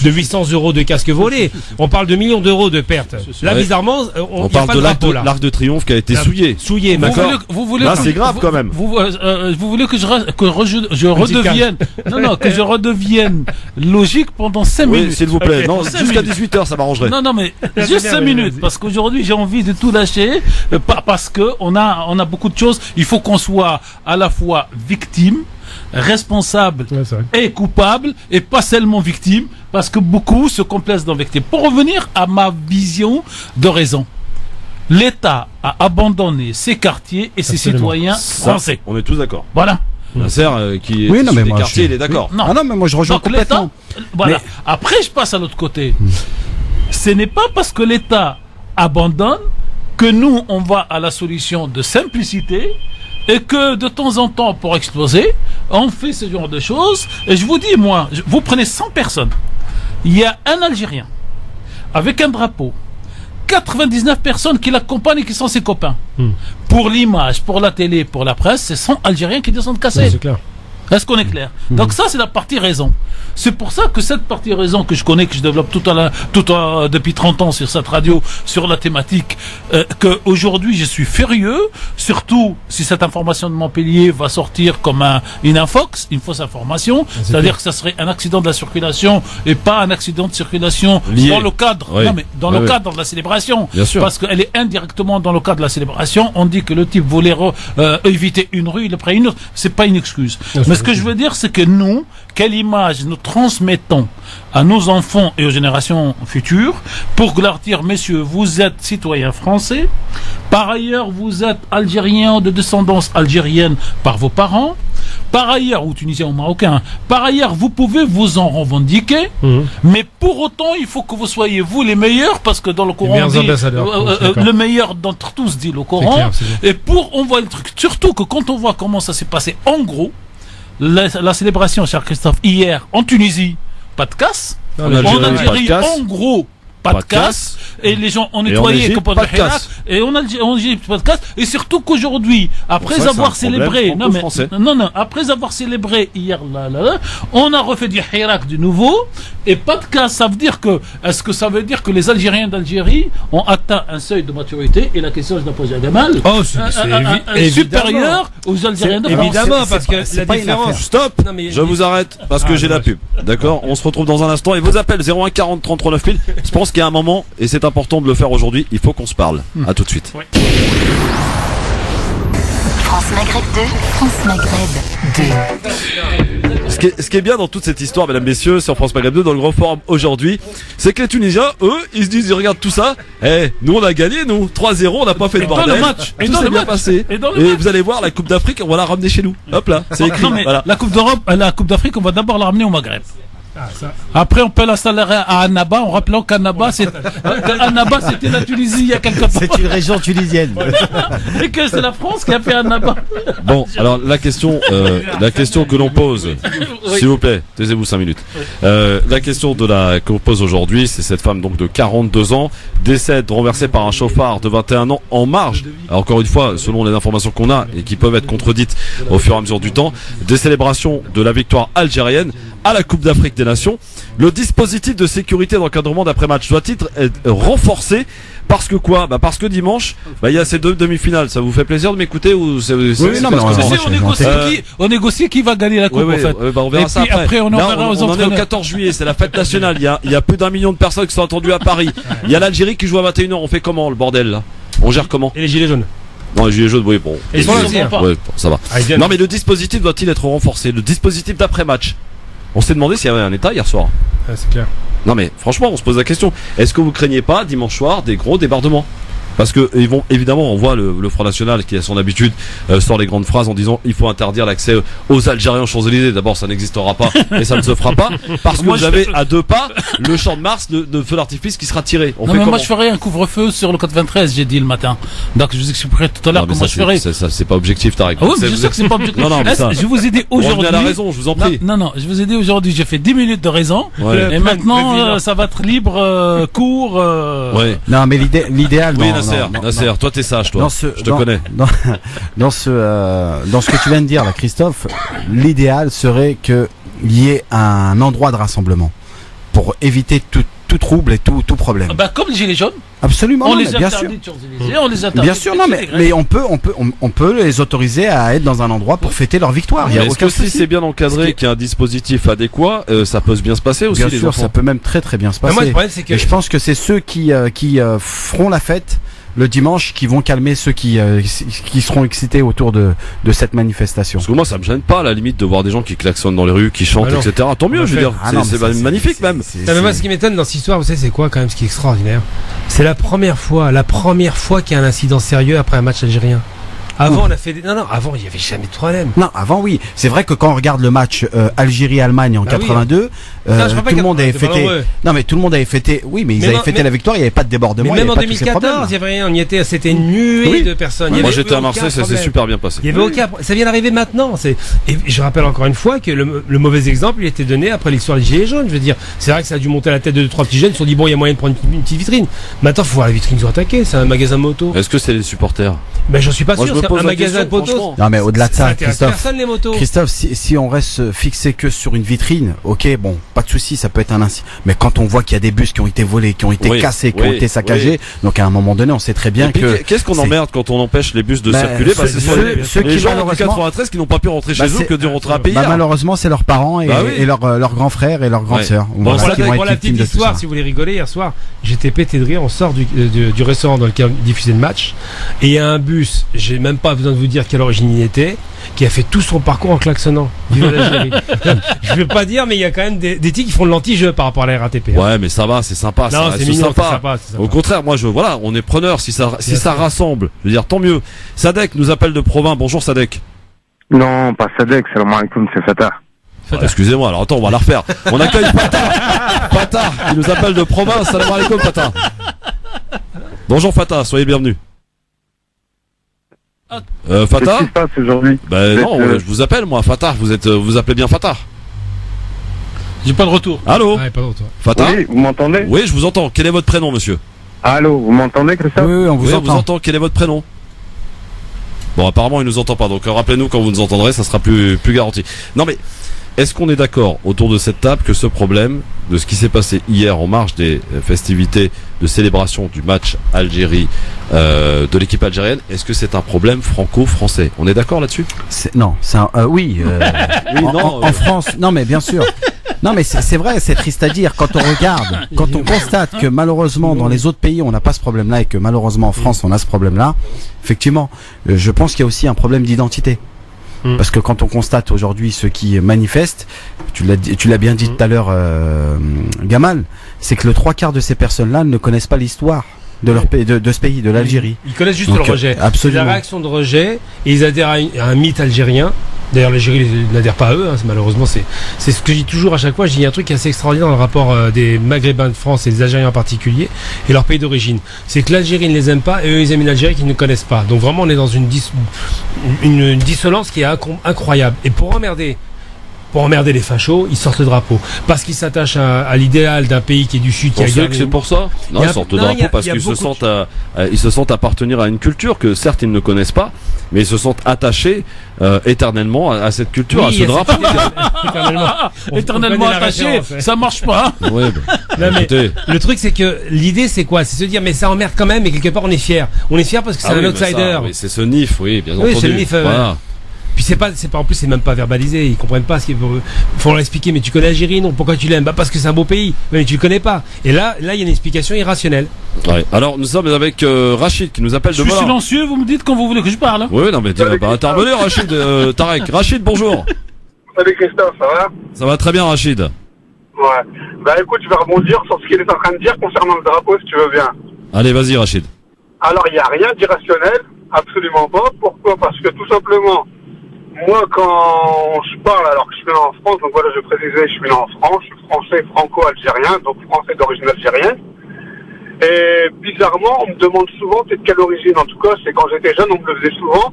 800 euros de casque volé. On parle de millions d'euros de pertes. Là, Ouais. bizarrement, On y a parle pas de drapeau, là. l'arc de triomphe qui a été Là. souillé. Souillé, Vous d'accord. voulez Là, que- c'est grave quand même. Vous voulez que je redevienne, non, que je redevienne logique pendant 5 Oui, minutes. s'il vous plaît. Ok. Non, Cinq jusqu'à minutes. 18h, ça m'arrangerait. Non, mais Vas-y, juste vas-y, 5 minutes, vas-y. parce qu'aujourd'hui j'ai envie de tout lâcher, parce que on a beaucoup de choses. Il faut qu'on soit à la fois victime, responsable Ouais, c'est vrai. et coupable, et pas seulement victime, parce que beaucoup se complaisent dans victime. Pour revenir à ma vision de raison, l'État a abandonné ses quartiers et ses Absolument. citoyens Ça, français. on est tous d'accord. Voilà. Nasser, qui est Oui, non, issu mais des moi, quartiers, je- il est d'accord. Non. Ah non, mais moi je rejoins Donc l'État, complètement. voilà. Mais- Après, je passe à l'autre côté. Ce n'est pas parce que l'État abandonne que nous, on va à la solution de simplicité et que de temps en temps, pour exploser, on fait ce genre de choses. Et je vous dis, moi, vous prenez 100 personnes. Il y a un Algérien avec un drapeau. 99 personnes qui l'accompagnent et qui sont ses copains. Pour l'image, pour la télé, pour la presse, c'est 100 Algériens qui descendent casser. Ouais, c'est clair. Est-ce qu'on est clair? Donc ça, c'est la partie raison. C'est pour ça que cette partie raison que je connais, que je développe depuis 30 ans sur cette radio, sur la thématique, que aujourd'hui je suis furieux, surtout si cette information de Montpellier va sortir comme une infox, une fausse information, c'est-à-dire que ça serait un accident de la circulation et pas un accident de circulation Lié. dans le cadre, Oui. non mais dans Oui, le oui. cadre de la célébration. Bien sûr. Parce qu'elle est indirectement dans le cadre de la célébration. On dit que le type voulait éviter une rue, il a pris une autre. C'est pas une excuse. Mais ce que je veux dire, c'est que nous, quelle image nous transmettons à nos enfants et aux générations futures pour leur dire, messieurs, vous êtes citoyens français. Par ailleurs, vous êtes algériens de descendance algérienne par vos parents. Par ailleurs, ou tunisien ou marocain. Par ailleurs, vous pouvez vous en revendiquer. Mais pour autant, il faut que vous soyez vous les meilleurs, parce que dans le Coran, meilleurs on dit, ambassadeurs. Je suis d'accord. le meilleur d'entre tous, dit le C'est Coran. clair, c'est bien. Et on voit le truc. Surtout que quand on voit comment ça s'est passé, en gros, la célébration, cher Christophe, hier en Tunisie, pas de casse. Non, En l'Algérie, Algérie, pas de casse. en gros, pas de casse. Et les gens ont nettoyé Égypte, comme pas de casse. Et en Égypte, pas de casse. Et surtout qu'aujourd'hui, après ça, c'est avoir un problème célébré, franco-français. non, après avoir célébré hier, on a refait du hirak du nouveau. Et pas de casse, ça veut dire que, est-ce que ça veut dire que les Algériens d'Algérie ont atteint un seuil de maturité? Et la question, je la pose à Gamal. Oh, c'est évidemment. Supérieur aux Algériens de France. Évidemment, parce que c'est la pas une différence. affaire. Stop. Non, mais- Je vous arrête parce que j'ai la pub. D'accord. On se retrouve dans un instant et vos appels 01 40 33 9000. Je pense qu'il y a un moment et c'est important de le faire aujourd'hui. Il faut qu'on se parle. À tout de suite. France Maghreb 2, France Maghreb 2. Ce qui est bien dans toute cette histoire, mesdames, messieurs, sur France Maghreb 2, dans le grand forum aujourd'hui, c'est que les Tunisiens, eux, ils se disent, ils regardent tout ça. Nous on a gagné, nous 3-0, on n'a pas fait de bordel. Dans le match. Tout s'est bien passé. Et vous allez voir, la Coupe d'Afrique, on va la ramener chez nous. Hop là, c'est écrit. Voilà. La Coupe d'Europe, la Coupe d'Afrique, on va d'abord la ramener au Maghreb. Après, on peut l'installer à Annaba, en rappelant qu'Annaba, c'était la Tunisie il y a quelque temps. C'est une région tunisienne. Et que c'est la France qui a fait Annaba. Bon, alors la question que l'on pose, s'il vous plaît, taisez-vous 5 minutes. La question qu'on pose aujourd'hui, c'est cette femme donc de 42 ans, décède renversée par un chauffard de 21 ans en marge. Alors, encore une fois, selon les informations qu'on a et qui peuvent être contredites au fur et à mesure du temps, des célébrations de la victoire algérienne à la Coupe d'Afrique des Nations. Le dispositif de sécurité d'encadrement d'après-match doit être renforcé. Parce que quoi? Parce que dimanche, il y a ces 2 demi-finales. Ça vous fait plaisir de m'écouter ou c'est on négocie qui va gagner la coupe en fait. On verra ça après. On verra aux on est au 14 juillet, c'est la fête nationale. Il y a plus d'1 million de personnes qui sont attendues à Paris. Il y a l'Algérie qui joue à 21h. On fait comment le bordel là? On gère comment? Et les gilets jaunes? Non, les gilets jaunes, oui, bon. Ils sont là aussi, ouais, ça va. Non, mais le dispositif doit-il être renforcé? Le dispositif d'après-match. On s'est demandé s'il y avait un état hier soir. C'est clair. Non mais franchement, on se pose la question. Est-ce que vous craignez pas dimanche soir des gros débordements? Parce que ils vont évidemment, on voit le Front National qui a son habitude sort les grandes phrases en disant il faut interdire l'accès aux Algériens aux Champs-Élysées. D'abord, ça n'existera pas et ça ne se fera pas parce que vous avez à 2 pas le champ de Mars de feu d'artifice qui sera tiré. Moi je ferai un couvre-feu sur le 93, j'ai dit le matin. Donc je vous expliquerai tout à l'heure comment je ferai. Ça c'est pas objectif, Tarek. Ah oui, mais je sais que c'est pas objectif. Non, je vous ai dit aujourd'hui. On a la raison, je vous en prie. Non, je vous ai dit aujourd'hui, j'ai fait 10 minutes de raison et maintenant ça va être libre, court. Non, mais l'idéal. Oui, Nasser. Toi t'es sage, toi. Je te connais. Dans ce que tu viens de dire là, Christophe, l'idéal serait qu'il y ait un endroit de rassemblement pour éviter tout trouble et tout problème. Comme les gilets jaunes. Absolument. On les interdit. On les interdit. Bien sûr, mais on peut les autoriser à être dans un endroit pour fêter leur victoire. Est-ce que si c'est bien encadré, qu'il y a un dispositif adéquat, ça peut bien se passer aussi? Bien sûr, ça peut même très très bien se passer. Moi, le problème, c'est que je pense que c'est ceux qui feront la fête le dimanche qui vont calmer ceux qui seront excités autour de cette manifestation. Parce que moi ça me gêne pas à la limite de voir des gens qui klaxonnent dans les rues, qui chantent, etc. Tant mieux, je veux dire, c'est magnifique même. Mais moi ce qui m'étonne dans cette histoire, vous savez c'est quoi quand même ce qui est extraordinaire? C'est la première fois qu'il y a un incident sérieux après un match algérien. Avant, on a fait avant, il n'y avait jamais de problème. Non, avant, oui. C'est vrai que quand on regarde le match Algérie-Allemagne en 82, tout le monde avait fêté. Non, mais tout le monde avait fêté. Oui, mais ils avaient fêté la victoire, il n'y avait pas de débordement. Mais même en 2014, il y avait rien. On y était, c'était une nuée de personnes. Moi, j'étais à Marseille, ça s'est super bien passé. Il y avait aucun. Ça vient d'arriver maintenant. Et je rappelle encore une fois que le mauvais exemple, il était donné après l'histoire des Gilets jaunes. Je veux dire, c'est vrai que ça a dû monter à la tête de 2-3 petits jeunes. Ils se sont dit, bon, il y a moyen de prendre une petite vitrine. Maintenant, il faut voir la vitrine qu'ils ont attaquée. C'est un magasin moto. Est-ce que c'est les supporters? Ben, j'en suis pas sûr. C'est un magasin de potos. Non, mais au-delà de ça, Christophe, si si on reste fixé que sur une vitrine, ok, bon, pas de souci, ça peut être un incident. Mais quand on voit qu'il y a des bus qui ont été volés, qui ont été cassés, qui ont été saccagés, donc à un moment donné, on sait très bien que. Qu'est-ce qu'on emmerde quand on empêche les bus de circuler? C'est les gens du 93 qui n'ont pas pu rentrer chez eux, que de rentrer à payer. Malheureusement, c'est leurs parents et leurs grands frères et leurs grandes sœurs. Pour la petite histoire, si vous voulez rigoler, hier soir, j'étais pété de rire. On sort du restaurant dans lequel on diffusait le match, et il y a un bus, j'ai même pas besoin de vous dire quelle origine il était, qui a fait tout son parcours en klaxonnant. Vive l'Algérie. Je veux pas dire, mais il y a quand même des types qui font de l'anti-jeu par rapport à la RATP. Ouais, mais ça va, c'est sympa. Non, c'est mignon, sympa. Au contraire, moi, on est preneur. Si ça rassemble, je veux dire, tant mieux. Sadek nous appelle de Provins. Bonjour, Sadek. Non, pas Sadek. Salam alaikum, c'est Fatah. Excusez-moi, alors attends, on va la refaire. On accueille Fatah qui nous appelle de Provins. Salam alaikum, Fatah. Bonjour, Fatah, soyez bienvenue. Fatah? Qu'est-ce qui se passe aujourd'hui? Je vous appelle moi, Fatah. Vous appelez bien Fatah? J'ai pas de retour. Allô? Pas de retour. Fatah? Oui, vous m'entendez? Oui, je vous entends. Quel est votre prénom, monsieur? Allô, vous m'entendez, Christophe? Oui, on vous entend. Quel est votre prénom? Bon, apparemment, il nous entend pas. Donc, rappelez-nous quand vous nous entendrez, ça sera plus garanti. Non, mais est-ce qu'on est d'accord autour de cette table que ce problème de ce qui s'est passé hier en marge des festivités de célébration du match Algérie de l'équipe algérienne, est-ce que c'est un problème franco-français? On est d'accord là-dessus? Oui. En France, non mais bien sûr. Non, mais c'est vrai, c'est triste à dire. Quand on regarde, quand on constate que malheureusement dans les autres pays on n'a pas ce problème-là et que malheureusement en France on a ce problème-là, effectivement, je pense qu'il y a aussi un problème d'identité. Parce que quand on constate aujourd'hui ceux qui manifestent, tu l'as bien dit tout à l'heure, Gamal, c'est que le 3/4 de ces personnes-là ne connaissent pas l'histoire de leur pays, de ce pays, de l'Algérie. Ils connaissent juste Donc, le rejet. absolument. C'est la réaction de rejet et ils adhèrent à un mythe algérien. D'ailleurs, l'Algérie n'adhère pas à eux. Malheureusement, c'est ce que je dis toujours à chaque fois. Je dis un truc assez extraordinaire dans le rapport des Maghrébins de France et des Algériens en particulier et leur pays d'origine. C'est que l'Algérie ne les aime pas et eux ils aiment une Algérie qu'ils ne connaissent pas. Donc vraiment, on est dans une dissonance qui est incroyable. Et pour emmerder les fachos, ils sortent le drapeau. Parce qu'ils s'attachent à l'idéal d'un pays qui est du Sud, qui a que c'est pour ça. Non, ils sortent le drapeau parce qu'ils se sentent appartenir à une culture que certes ils ne connaissent pas, mais ils se sentent attachés éternellement à cette culture, à ce drapeau. Éternellement attaché, ça marche pas. Ouais, non, mais le truc c'est que l'idée c'est quoi? C'est se dire mais ça emmerde quand même, mais quelque part on est fier. On est fier parce que c'est un outsider. Oui, c'est ce NIF, oui, bien entendu. Oui, c'est le NIF. Voilà. Puis en plus c'est même pas verbalisé, ils comprennent pas ce qu'il faut leur expliquer. Mais tu connais l'Algérie, non? Pourquoi tu l'aimes? Bah parce que c'est un beau pays. Mais tu le connais pas. Et là il y a une explication irrationnelle. Ouais. Alors nous sommes avec Rachid qui nous appelle de Je suis Melun. silencieux, vous me dites quand vous voulez que je parle. Oui, non mais intervenez Rachid, Tarek. Rachid, bonjour. Salut Christophe, ça va? Ça va très bien Rachid. Ouais. Bah écoute, je vais rebondir sur ce qu'il est en train de dire concernant le drapeau, si tu veux bien. Allez, vas-y Rachid. Alors, il n'y a rien d'irrationnel, absolument pas. Pourquoi? Parce que tout simplement, moi, quand je parle, alors que je suis né en France, donc voilà, je précisais, je suis né en France, je suis français franco-algérien, donc français d'origine algérienne. Et bizarrement, on me demande souvent t'es de quelle origine. En tout cas, c'est quand j'étais jeune, on me le faisait souvent.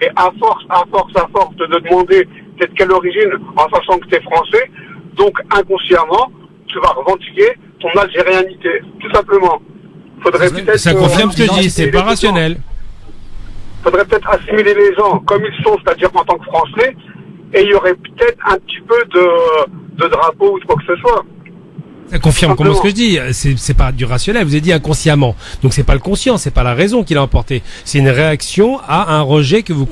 Et à force de demander t'es de quelle origine, en sachant que t'es français, donc inconsciemment, tu vas revendiquer ton algérianité, tout simplement. Faudrait peut-être ça confirme ce que je dis, c'est pas rationnel. Faudrait peut-être assimiler les gens comme ils sont, c'est-à-dire en tant que Français, et il y aurait peut-être un petit peu de drapeau ou de quoi que ce soit. Ça confirme comment ce que je dis, c'est pas du rationnel, vous avez dit inconsciemment. Donc c'est pas le conscient, c'est pas la raison qui l'a emporté. C'est une réaction à un rejet que vous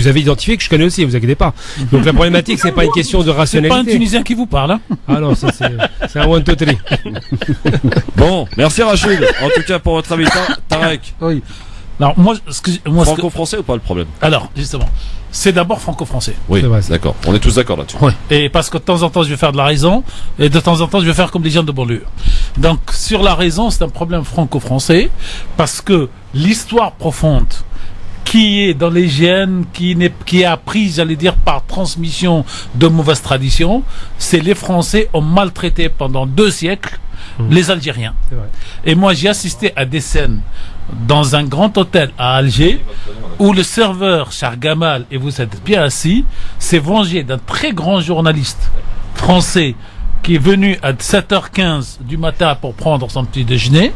avez identifié, que je connais aussi, vous inquiétez pas. Donc la problématique, c'est pas une question de rationalité. C'est pas un Tunisien qui vous parle, hein? Ah non, ça c'est un one two three. Bon, merci Rachid. En tout cas pour votre invitation, Tarek. Oui. Alors moi, franco-français ou pas le problème? Alors justement, c'est d'abord franco-français. Oui, d'accord. On est tous d'accord là-dessus. Oui. Et parce que de temps en temps, je vais faire de la raison, et de temps en temps, je vais faire comme des gens de banlieue. Donc sur la raison, c'est un problème franco-français parce que l'histoire profonde qui est dans les gènes, qui est apprise, j'allais dire, par transmission de mauvaises traditions, c'est les Français ont maltraité pendant 2 siècles les Algériens. C'est vrai. Et moi, j'ai assisté à des scènes dans un grand hôtel à Alger où le serveur, cher Gamal, et vous êtes bien assis, s'est vengé d'un très grand journaliste français qui est venu à 7h15 du matin pour prendre son petit déjeuner.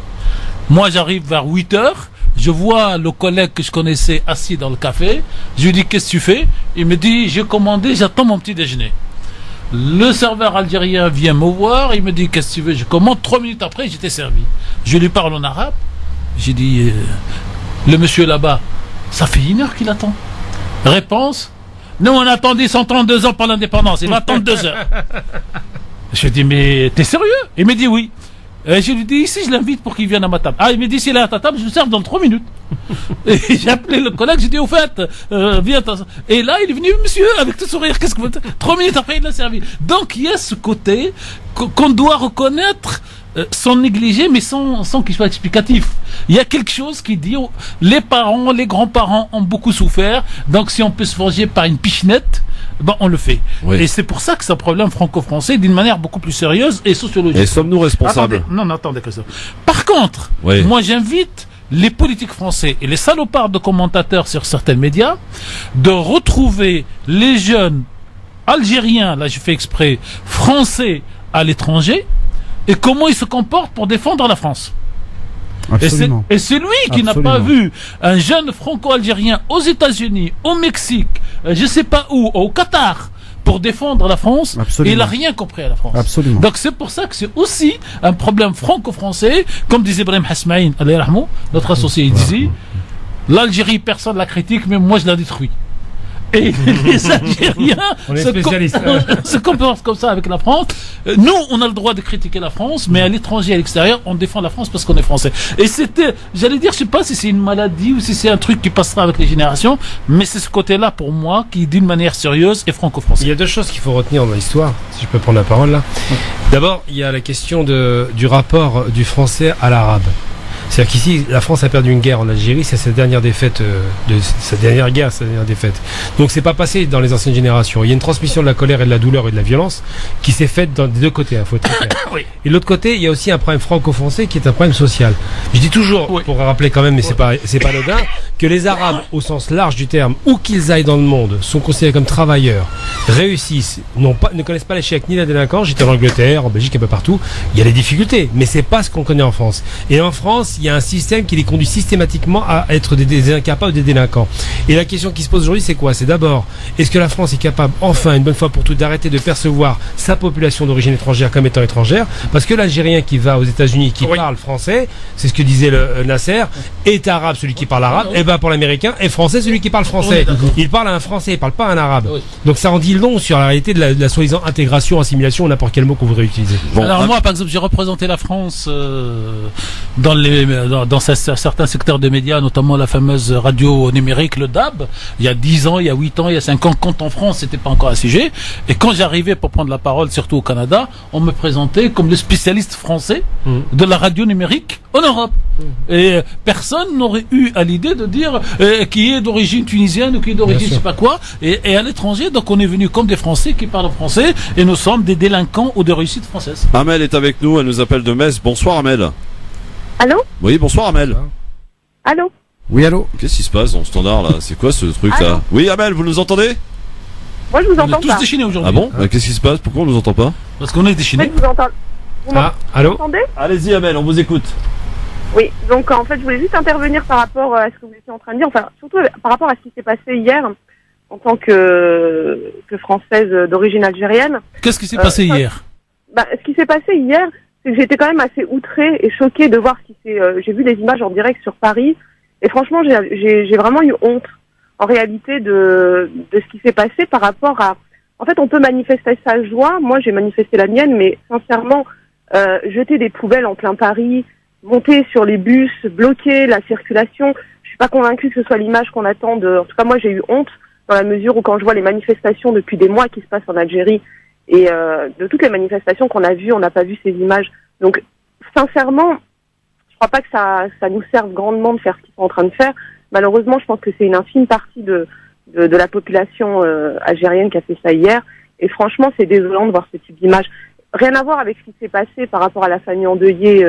Moi, j'arrive vers 8h. Je vois le collègue que je connaissais assis dans le café. Je lui dis, qu'est-ce que tu fais? Il me dit, j'ai commandé, j'attends mon petit déjeuner. Le serveur algérien vient me voir, il me dit, qu'est-ce que tu veux? Je commande, 3 minutes après, j'étais servi. Je lui parle en arabe. J'ai dit, le monsieur là-bas, ça fait 1 heure qu'il attend. Réponse, nous on a attendu 132 ans pour l'indépendance, il va attendre 2 heures. Je lui dis, mais t'es sérieux? Il me dit oui. Je lui dis, ici je l'invite pour qu'il vienne à ma table. Ah, il me dit, s'il est à ta table, je le serve dans 3 minutes. Et j'ai appelé le collègue, j'ai dit, au fait, viens. Et là, il est venu, monsieur, avec tout sourire, qu'est-ce que vous... 3 minutes après, il l'a servi. Donc, il y a ce côté qu'on doit reconnaître sans négliger, mais sans qu'il soit explicatif. Il y a quelque chose qui dit, les parents, les grands-parents ont beaucoup souffert, donc si on peut se venger par une pichenette, ben on le fait. Oui. Et c'est pour ça que c'est un problème franco-français d'une manière beaucoup plus sérieuse et sociologique. Et sommes-nous responsables? Attendez que ça. Par contre, moi j'invite les politiques français et les salopards de commentateurs sur certains médias de retrouver les jeunes algériens, là je fais exprès, français à l'étranger, et comment ils se comportent pour défendre la France. Et c'est lui qui n'a pas vu un jeune franco-algérien aux États-Unis, au Mexique, je sais pas où, au Qatar, pour défendre la France. Et il n'a rien compris à la France. Absolument. Donc c'est pour ça que c'est aussi un problème franco-français, comme disait Ibrahim Hasmaïn, notre associé, il disait, l'Algérie, personne ne la critique, mais moi je la détruis. Et les Algériens se comportent comme ça avec la France. Nous, on a le droit de critiquer la France, mais à l'étranger, à l'extérieur, on défend la France parce qu'on est français. Et c'était, j'allais dire, je sais pas si c'est une maladie ou si c'est un truc qui passera avec les générations, mais c'est ce côté-là pour moi qui, d'une manière sérieuse, est franco-français. Il y a deux choses qu'il faut retenir dans l'histoire, si je peux prendre la parole là. D'abord, il y a la question du rapport du français à l'arabe. C'est-à-dire qu'ici, la France a perdu une guerre en Algérie, c'est sa dernière défaite, sa dernière défaite. Donc c'est pas passé dans les anciennes générations. Il y a une transmission de la colère et de la douleur et de la violence qui s'est faite des deux côtés, faut être clair. Oui. Et de l'autre côté, il y a aussi un problème franco-français qui est un problème social. Je dis toujours, pour rappeler quand même, mais c'est pas anodin, que les Arabes, au sens large du terme, où qu'ils aillent dans le monde, sont considérés comme travailleurs, réussissent, ne connaissent pas l'échec ni la délinquance. J'étais en Angleterre, en Belgique, un peu partout. Il y a des difficultés, mais c'est pas ce qu'on connaît en France. Et en France, il y a un système qui les conduit systématiquement à être des incapables, des délinquants. Et la question qui se pose aujourd'hui, c'est quoi? C'est d'abord, est-ce que la France est capable, enfin, une bonne fois pour toutes, d'arrêter de percevoir sa population d'origine étrangère comme étant étrangère? Parce que l'Algérien qui va aux États-Unis, qui parle français, c'est ce que disait Nasser, est arabe celui qui parle arabe, et ben pour l'Américain, est français celui qui parle français. Il parle à un français, il parle pas à un arabe. Donc ça en dit long sur la réalité de la soi-disant intégration, assimilation, n'importe quel mot qu'on voudrait utiliser. Alors moi, par exemple, j'ai représenté la France dans certains secteurs de médias, notamment la fameuse radio numérique, le DAB, il y a 10 ans, il y a 8 ans, il y a 5 ans, quand en France, c'était pas encore un sujet. Et quand j'arrivais pour prendre la parole, surtout au Canada, on me présentait comme le spécialiste français de la radio numérique en Europe. Et personne n'aurait eu à l'idée de dire qui est d'origine tunisienne ou qui est d'origine je sais pas quoi. Et à l'étranger, donc on est venu comme des Français qui parlent français et nous sommes des délinquants ou de réussite française. Amel est avec nous, elle nous appelle de Metz. Bonsoir Amel. Allô? Oui, bonsoir Amel. Allô? Oui, allô? Qu'est-ce qui se passe dans le standard là? C'est quoi ce truc là? Oui Amel, vous nous entendez? Moi je vous entends tous pas. Déchaînés aujourd'hui. Ah bon? Qu'est-ce qui se passe? Pourquoi on nous entend pas? Parce qu'on est déchaînés. Je vous entends. Allô? Vous m'entendez? Allez-y Amel, on vous écoute. Oui, donc en fait je voulais juste intervenir par rapport à ce que vous étiez en train de dire, enfin surtout par rapport à ce qui s'est passé hier en tant que Française d'origine algérienne. Qu'est-ce qui s'est passé hier? Ce qui s'est passé hier, c'est que j'étais quand même assez outrée et choquée de voir ce qui s'est... j'ai vu des images en direct sur Paris et franchement j'ai vraiment eu honte en réalité de ce qui s'est passé par rapport à... En fait on peut manifester sa joie, moi j'ai manifesté la mienne, mais sincèrement jeter des poubelles en plein Paris, monter sur les bus, bloquer la circulation, je suis pas convaincue que ce soit l'image qu'on attend de... En tout cas moi j'ai eu honte dans la mesure où quand je vois les manifestations depuis des mois qui se passent en Algérie et de toutes les manifestations qu'on a vues, on n'a pas vu ces images. Donc, sincèrement, je crois pas que ça nous serve grandement de faire ce qu'ils sont en train de faire. Malheureusement, je pense que c'est une infime partie de la population algérienne qui a fait ça hier. Et franchement, c'est désolant de voir ce type d'image. Rien à voir avec ce qui s'est passé par rapport à la famille endeuillée.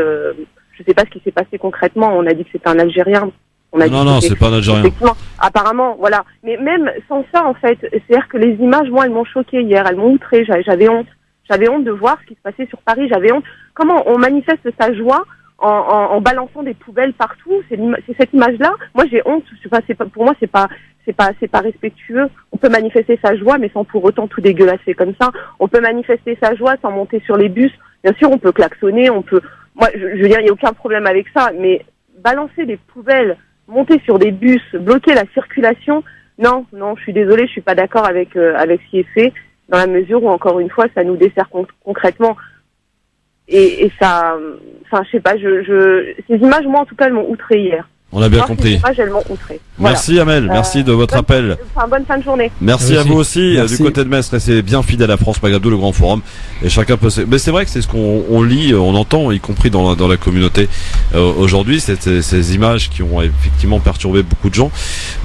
Je sais pas ce qui s'est passé concrètement. On a dit que c'était un Algérien. Non, c'est pas un Algérien. Effectivement, apparemment, voilà. Mais même sans ça, en fait, c'est-à-dire que les images, moi, elles m'ont choquée hier, elles m'ont outrée, j'avais honte. J'avais honte de voir ce qui se passait sur Paris, j'avais honte. Comment on manifeste sa joie en balançant des poubelles partout? C'est cette image-là. Moi, j'ai honte. Pour moi, c'est pas respectueux. On peut manifester sa joie, mais sans pour autant tout dégueulasser comme ça. On peut manifester sa joie sans monter sur les bus. Bien sûr, on peut klaxonner, moi, je veux dire, il n'y a aucun problème avec ça, mais balancer des poubelles, monter sur des bus, bloquer la circulation, non, je suis désolée, je suis pas d'accord avec ce qui est fait, dans la mesure où, encore une fois, ça nous dessert concrètement. Et ça, enfin, je sais pas, ces images, moi, en tout cas, elles m'ont outré hier. On a bien compris. Ces images, elles m'ont outré. Merci Amel, merci de votre appel. Bonne fin de journée. Merci à vous aussi. Du côté de Metz, restez bien fidèle à France Maghreb, le grand forum. Et chacun peut... Mais c'est vrai que c'est ce qu'on lit, on entend, y compris dans la communauté aujourd'hui, ces images qui ont effectivement perturbé beaucoup de gens.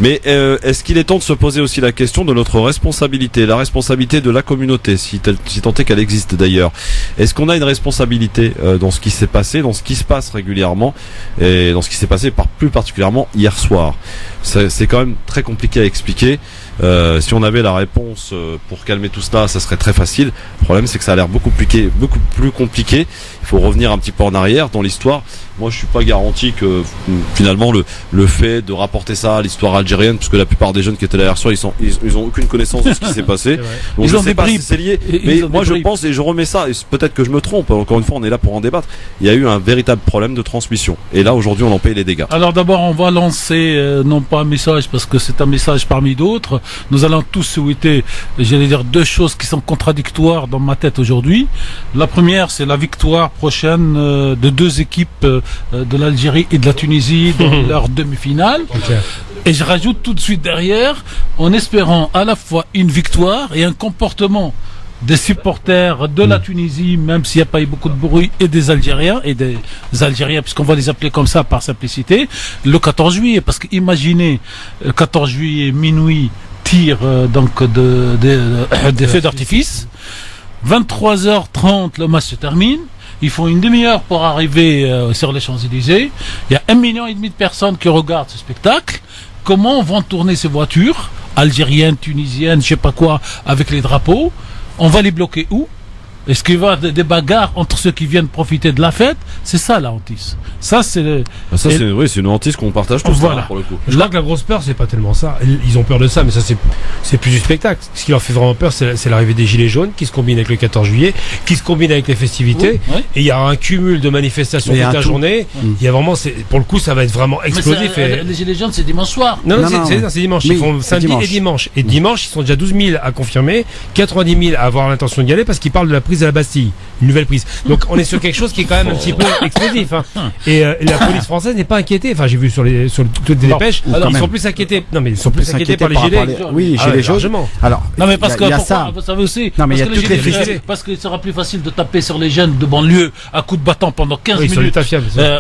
Mais est-ce qu'il est temps de se poser aussi la question de notre responsabilité, la responsabilité de la communauté, si tant est qu'elle existe d'ailleurs. Est-ce qu'on a une responsabilité dans ce qui s'est passé, dans ce qui se passe régulièrement, et dans ce qui s'est passé plus particulièrement hier soir? C'est quand même très compliqué à expliquer. Si on avait la réponse pour calmer tout cela, ça serait très facile. Le problème, c'est que ça a l'air beaucoup plus compliqué. Il faut revenir un petit peu en arrière dans l'histoire. Moi, je suis pas garanti que finalement le fait de rapporter ça à l'histoire algérienne, puisque la plupart des jeunes qui étaient là hier soir, ils ont aucune connaissance de ce qui s'est passé. Donc je sais pas si c'est lié. Mais moi, je pense, et je remets ça, et peut-être que je me trompe. Encore une fois, on est là pour en débattre. Il y a eu un véritable problème de transmission. Et là, aujourd'hui, on en paye les dégâts. Alors d'abord, on va lancer non pas un message parce que c'est un message parmi d'autres. nous allons tous souhaiter, j'allais dire, deux choses qui sont contradictoires dans ma tête aujourd'hui. La première, c'est la victoire prochaine de deux équipes de l'Algérie et de la Tunisie dans leur demi-finale. Okay. Et je rajoute tout de suite derrière, en espérant à la fois une victoire et un comportement des supporters de la Tunisie, même s'il n'y a pas eu beaucoup de bruit, et des Algériens, puisqu'on va les appeler comme ça par simplicité, le 14 juillet. Parce qu'imaginez, le 14 juillet, minuit, tir des feux d'artifice, 23h30, le match se termine. Ils font une demi-heure pour arriver sur les Champs-Élysées. Il y a 1,5 million de personnes qui regardent ce spectacle. Comment vont tourner ces voitures, algériennes, tunisiennes, je sais pas quoi, avec les drapeaux? On va les bloquer où? Est-ce qu'il va y avoir des bagarres entre ceux qui viennent profiter de la fête? C'est ça la hantise. Ça c'est une hantise qu'on partage tous. Voilà. Pour le coup. Je crois que la grosse peur c'est pas tellement ça. Ils ont peur de ça, mais ça c'est plus du spectacle. Ce qui leur fait vraiment peur, c'est l'arrivée des gilets jaunes qui se combine avec le 14 juillet, qui se combine avec les festivités. Oui. Et il y a un cumul de manifestations toute la journée. Il y a vraiment, pour le coup, ça va être vraiment explosif. Les gilets jaunes c'est dimanche soir. Non, c'est dimanche. Ils font samedi et dimanche. Et dimanche, ils sont déjà 12 000 à confirmer, 90 000 à avoir l'intention d'y aller parce qu'ils parlent de la prise de la Bastille, une nouvelle prise. Donc on est sur quelque chose qui est quand même un petit peu explosif. Hein. Et la police française n'est pas inquiétée. Enfin, j'ai vu sur toutes les dépêches, ils sont plus inquiétés. Non, mais ils sont plus inquiétés par les gilets. Oui, gilets jaunes. Alors, non, mais parce que vous savez aussi, non, mais il y a toutes les festivités. Parce qu'il sera plus facile de taper sur les jeunes de banlieue à coups de bâton pendant 15 minutes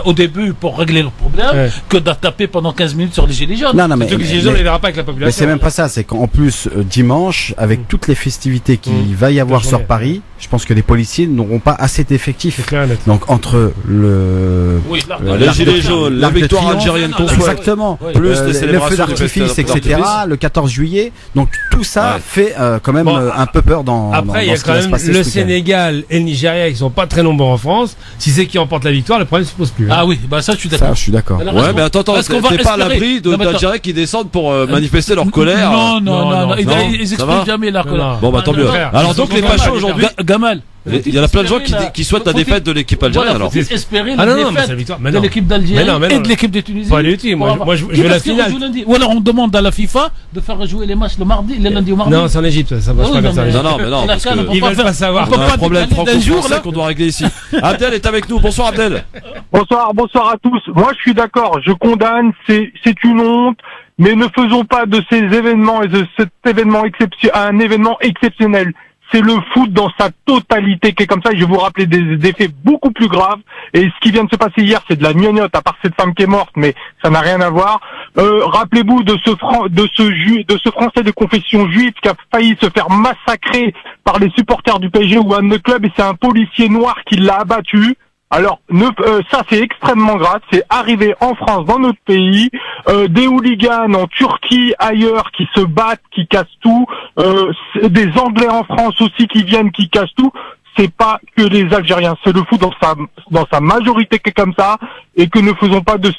au début pour régler le problème que de taper pendant 15 minutes sur les gilets jaunes. Non, mais les gilets jaunes, ils verra pas avec la population. Mais c'est même pas ça. C'est qu'en plus dimanche, avec toutes les festivités qu'il va y avoir sur Paris, je pense que les policiers n'auront pas assez d'effectifs. Donc entre les gilets jaunes, la victoire algérienne qu'on souhaite, exactement, plus les célébrations, le feu d'artifice, etc. Le 14 juillet, donc tout ça fait quand même un peu peur dans. Après, il y a quand même le Sénégal et le Nigeria qui sont pas très nombreux en France. Si c'est qui emporte la victoire, le problème se pose plus. Ah oui, bah ça je suis d'accord. Ça, je suis d'accord. Ouais, mais attends, t'es pas à l'abri d'Algériens qui descendent pour manifester leur colère. Non, ils expriment jamais leur colère. Bon bah tant mieux. Alors donc les pachos aujourd'hui. Gamal. Il y en a plein de gens qui souhaitent la défaite de l'équipe algérienne. Alors, espérer la défaite de l'équipe d'Algérie et de l'équipe de Tunisie. Pas les teams. Moi, je veux la finale. Ou alors on demande à la FIFA de faire jouer les matchs le lundi au mardi. Non, c'est en Égypte. Ça marche pas comme ça. Non, mais non. Ils veulent pas savoir. On a un problème franco-français qu'on doit régler ici. Abdel est avec nous. Bonsoir Abdel. Bonsoir à tous. Moi, je suis d'accord. Je condamne. C'est une honte. Mais ne faisons pas de ces événements et de cet événement un événement exceptionnel. C'est le foot dans sa totalité qui est comme ça. Et je vais vous rappeler des faits beaucoup plus graves. Et ce qui vient de se passer hier, c'est de la gnognotte, à part cette femme qui est morte, mais ça n'a rien à voir. Rappelez-vous de ce Français de confession juive qui a failli se faire massacrer par les supporters du PSG ou un autre club, et c'est un policier noir qui l'a abattu. Alors, ça c'est extrêmement grave, c'est arrivé en France, dans notre pays, des hooligans en Turquie, ailleurs, qui se battent, qui cassent tout, des Anglais en France aussi qui viennent, qui cassent tout. C'est pas que les Algériens, c'est le foot dans sa majorité qui est comme ça, et que ne faisons pas de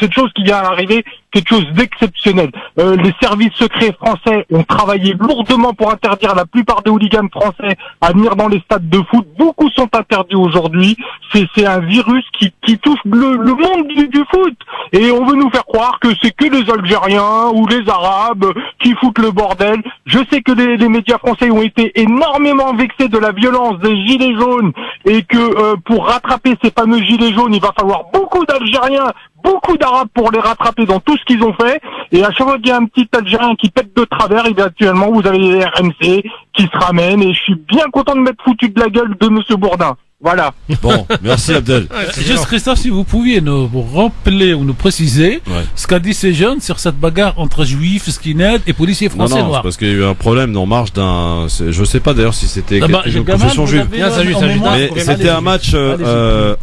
cette chose qui vient d'arriver quelque chose d'exceptionnel. Les services secrets français ont travaillé lourdement pour interdire la plupart des hooligans français à venir dans les stades de foot. Beaucoup sont interdits aujourd'hui. C'est un virus qui touche le monde du foot. Et on veut nous faire croire que c'est que les Algériens ou les Arabes qui foutent le bordel. Je sais que les médias français ont été énormément vexés de la violence des gilets jaunes, et que pour rattraper ces fameux gilets jaunes, il va falloir beaucoup d'Algériens, beaucoup d'Arabes pour les rattraper dans tout ce qu'ils ont fait. Et à chaque fois qu'il y a un petit Algérien qui pète de travers, et bien actuellement vous avez les RMC qui se ramènent, et je suis bien content de m'être foutu de la gueule de Monsieur Bourdin. Voilà. Bon, merci Abdel. Juste Christophe, si vous pouviez nous rappeler ou nous préciser ce qu'a dit ces jeunes sur cette bagarre entre juifs, skinheads et policiers français noirs. Parce qu'il y a eu un problème en marge d'un. Je sais pas d'ailleurs si c'était une confession juive. Mais c'était un match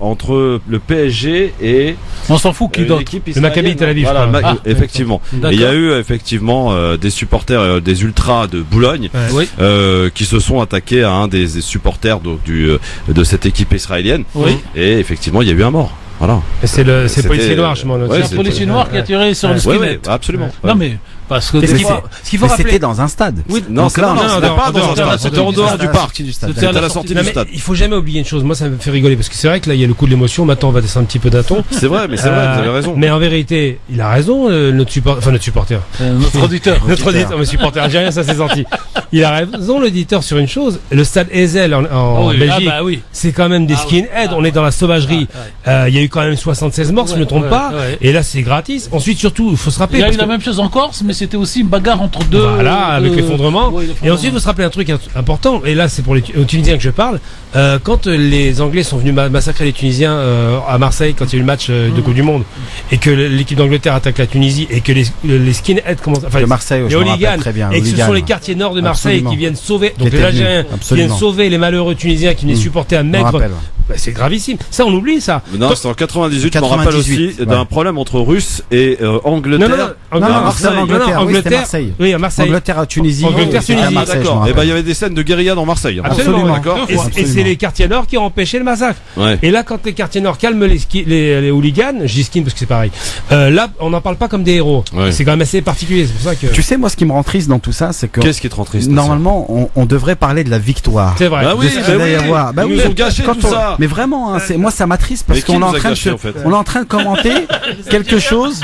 entre le PSG et. On s'en fout qui d'autre. Le Maccabi Tel Aviv. Voilà, effectivement. Et il y a eu effectivement des supporters des ultras de Boulogne qui se sont attaqués à un des supporters de cette équipe israélienne. Et effectivement, il y a eu un mort. Voilà. C'est le policier noir, je m'en c'est le policier noir qui a tiré sur le skinhead. Absolument. Non mais Parce que Ce qu'il faut rappeler, c'était dans un stade. Oui, Non, c'était pas dans un stade. C'était en dehors du parc. C'était à la sortie du stade. il faut jamais oublier une chose. Moi, ça me fait rigoler parce que c'est vrai que là, il y a le coup de l'émotion. Maintenant, on va descendre un petit peu d'un ton. C'est vrai, mais c'est vrai, vous avez raison. Mais en vérité, il a raison, notre supporter. notre auditeur. Notre auditeur, mais supporter algérien, ça c'est gentil. Il a raison, l'auditeur, sur une chose. Le stade Ezel en Belgique, c'est quand même des skinheads. On est dans la sauvagerie. Il y a eu quand même 76 morts, si je ne me trompe pas. Et là, c'est gratis. Ensuite, surtout, il faut se rappeler. Il y a eu la même chose en Corse, mais c'était aussi une bagarre entre deux. Voilà, avec l'effondrement. Et ensuite, il faut se rappeler un truc important. Et là, c'est pour les Tunisiens que je parle. Quand les Anglais sont venus massacrer les Tunisiens à Marseille, quand il y a eu le match de Coupe du Monde, et que l'équipe d'Angleterre attaque la Tunisie, et que les skinheads commencent, enfin, les hooligans, et que ce sont les quartiers nord de Marseille qui viennent sauver, donc les Algériens qui viennent sauver les malheureux Tunisiens qui venaient supporter un maigre. C'est gravissime. Ça, on oublie ça. Non, c'est en 98. Je me rappelle aussi d'un problème entre Russes et Angleterre. Angleterre. Oui, à Marseille. Angleterre à Tunisie. D'accord. Et ben, il y avait des scènes de guérilla dans Marseille. Absolument. D'accord. Et c'est les quartiers nord qui ont empêché le massacre. Et là, quand les quartiers nord calment les hooligans, je dis skin parce que c'est pareil. Là, on n'en parle pas comme des héros. C'est quand même assez particulier. C'est pour ça que. Tu sais, moi, ce qui me rend triste dans tout ça, c'est que. Qu'est-ce qui te rend triste? Normalement, on devrait parler de la victoire. C'est vrai. Bah oui, ils nous ont gâché tout ça. Mais vraiment, moi ça m'attriste parce qu'on est en train de commenter quelque chose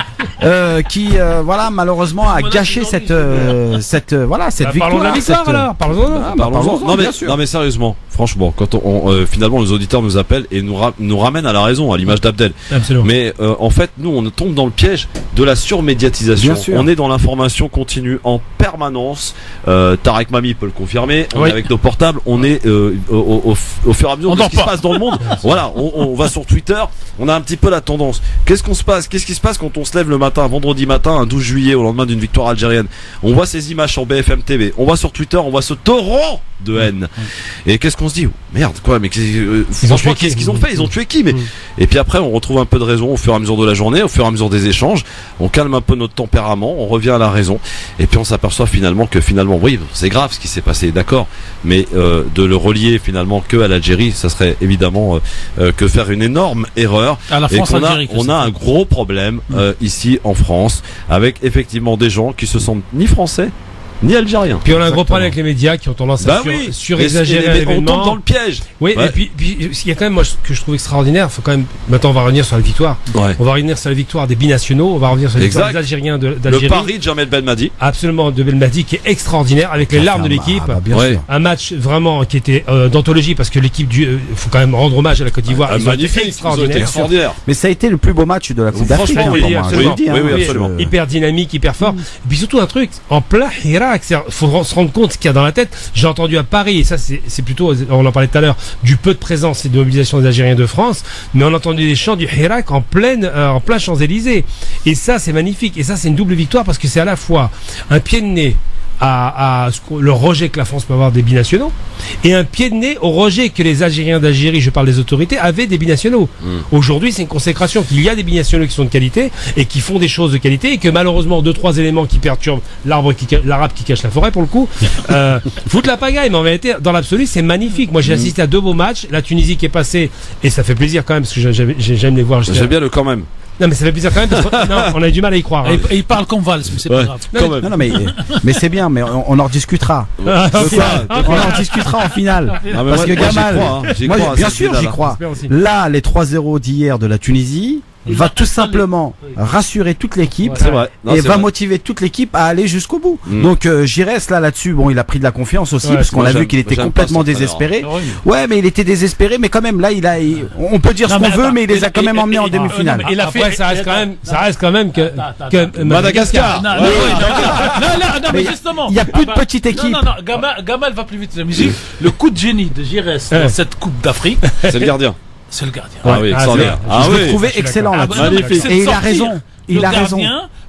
qui voilà malheureusement a gâché cette victoire. Parlons de la victoire alors. Parlons-en. Non mais sérieusement, franchement, quand finalement les auditeurs nous appellent et nous ramènent à la raison, à l'image d'Abdel. Absolument. Mais en fait, nous on tombe dans le piège de la surmédiatisation. On est dans l'information continue en permanence. Tarek Mami peut le confirmer. On est avec nos portables. On est au fur et à mesure de ce qui se passe dans le monde. Voilà, on va sur Twitter, on a un petit peu la tendance. Qu'est-ce qui se passe quand on se lève le matin, vendredi matin, un 12 juillet, au lendemain d'une victoire algérienne? On voit ces images sur BFM TV, on voit sur Twitter, on voit ce torrent de haine. Et qu'est-ce qu'on se dit? Merde, quoi, mais franchement, qu'est-ce qu'ils ont fait? Ils ont tué qui? Mais et puis après, on retrouve un peu de raison au fur et à mesure de la journée, au fur et à mesure des échanges. On calme un peu notre tempérament, on revient à la raison, et puis on s'aperçoit finalement que oui, c'est grave ce qui s'est passé, d'accord, mais de le relier finalement que à l'Algérie, ça serait évidemment que faire une énorme erreur. À la France, on a un gros problème ici en France avec effectivement des gens qui se sentent ni français ni algérien. Puis on a un gros problème avec les médias qui ont tendance à surexagérer l'événement. On tombe dans le piège. Oui, et puis il y a quand même, moi, ce que je trouve extraordinaire, faut quand même, maintenant on va revenir sur la victoire. On va revenir sur la victoire des binationaux, on va revenir sur la victoire des Algériens d'Algérie. Le pari de Jamel Belmadi. Absolument, de Belmadi, qui est extraordinaire, avec les larmes de l'équipe. Un match vraiment qui était d'anthologie, parce que l'équipe faut quand même rendre hommage à la Côte d'Ivoire. Magnifique, extraordinaire. Mais ça a été le plus beau match de la Coupe d'Afrique. Oui, absolument. Hyper dynamique, hyper fort. Et puis surtout un truc, en plein Hirak, il faut se rendre compte ce qu'il y a dans la tête. J'ai entendu à Paris, et ça c'est plutôt, on en parlait tout à l'heure, du peu de présence et de mobilisation des Algériens de France, mais on a entendu des chants du Hirak en plein Champs-Élysées. Et ça c'est magnifique, et ça c'est une double victoire, parce que c'est à la fois un pied de nez à le rejet que la France peut avoir des binationaux, et un pied de nez au rejet que les Algériens d'Algérie, je parle des autorités, avaient des binationaux. Aujourd'hui, c'est une consécration qu'il y a des binationaux qui sont de qualité et qui font des choses de qualité, et que malheureusement 2-3 éléments qui perturbent l'arabe qui cache la forêt, pour le coup, foutent la pagaille. Mais en vérité, dans l'absolu, c'est magnifique. Moi, j'ai assisté à 2 beaux matchs, la Tunisie qui est passée, et ça fait plaisir quand même, parce que j'aime les voir. J'aime bien le quand même. Non, mais ça fait plaisir quand même, parce qu'on a du mal à y croire. Et il parle comme Valls, mais c'est pas grave. Non, mais c'est bien, mais on en rediscutera. On en discutera en finale. Parce que Gamal, bien sûr, j'y crois. Là, les 3-0 d'hier de la Tunisie va tout simplement rassurer toute l'équipe et va motiver toute l'équipe à aller jusqu'au bout. Donc Giresse là-dessus, bon, il a pris de la confiance aussi, parce qu'on a vu qu'il était complètement désespéré. Ouais, mais il était désespéré, mais quand même là, on peut dire ce qu'on veut, mais il les a quand même emmenés en demi-finale. Après, ça reste quand même que Madagascar. Non, mais justement, il y a plus de petite équipe. Non, Gamal va plus vite que la musique. Le coup de génie de Giresse dans cette Coupe d'Afrique, c'est le gardien. C'est le gardien. Ah oui, extraordinaire. Je le trouvais excellent là-dessus. Et il a raison. Il a raison.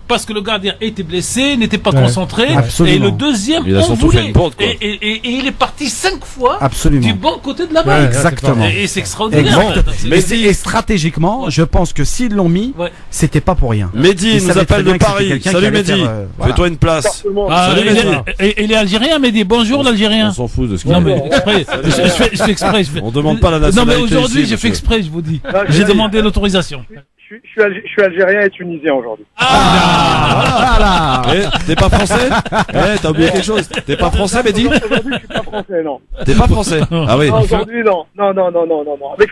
Parce que le gardien était blessé, n'était pas concentré. Absolument. Et le deuxième, on voulait. Et il est parti 5 fois du bon côté de la balle. Exactement. Et c'est extraordinaire. Mais stratégiquement, je pense que s'ils l'ont mis, c'était pas pour rien. Mehdi nous appelle de Paris. Salut Mehdi. Fais-toi une place. Salut Mehdi. Et il est algérien, Mehdi. Bonjour l'Algérien. On s'en fout de ce qu'il Non, mais exprès. Je fais exprès. On demande pas la nationalité. Non, mais aujourd'hui, j'ai fait exprès, je vous dis. J'ai demandé l'autorisation. Je Je suis algérien et tunisien aujourd'hui. Voilà. T'es pas français? T'as oublié quelque chose. T'es pas français, Mehdi? Aujourd'hui, je suis pas français, non. T'es pas français? Ah oui. Non, aujourd'hui, non. Non. Avec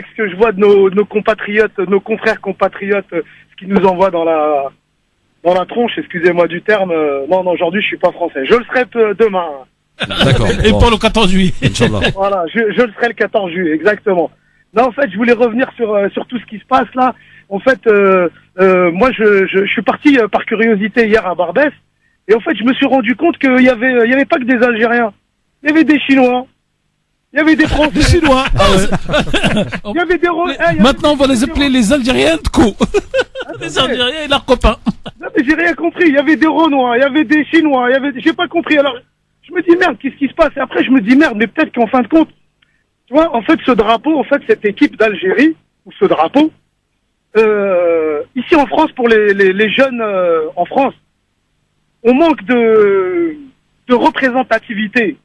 ce que je vois de nos compatriotes, nos confrères compatriotes, ce qu'ils nous envoient dans la tronche, excusez-moi du terme, non, aujourd'hui, je suis pas français. Je le serai demain. D'accord. Et pas le 14 juillet. Inch'Allah. Voilà, je le serai le 14 juillet, exactement. Non, en fait, je voulais revenir sur tout ce qui se passe là. En fait, moi, je suis parti par curiosité hier à Barbès, et en fait, je me suis rendu compte qu'il y avait pas que des Algériens. Il y avait des Chinois. Il y avait des Français. Des Chinois. Il y avait des Maintenant, on va les appeler les Algériens de co. Les Algériens et leurs copains. Non, mais j'ai rien compris. Il y avait des Renois, il y avait des Chinois, j'ai pas compris. Alors, je me dis merde, qu'est-ce qui se passe? Et après, je me dis merde, mais peut-être qu'en fin de compte, tu vois, en fait, ce drapeau, cette équipe d'Algérie, ou ce drapeau, ici en France, pour les jeunes en France, on manque de représentativité.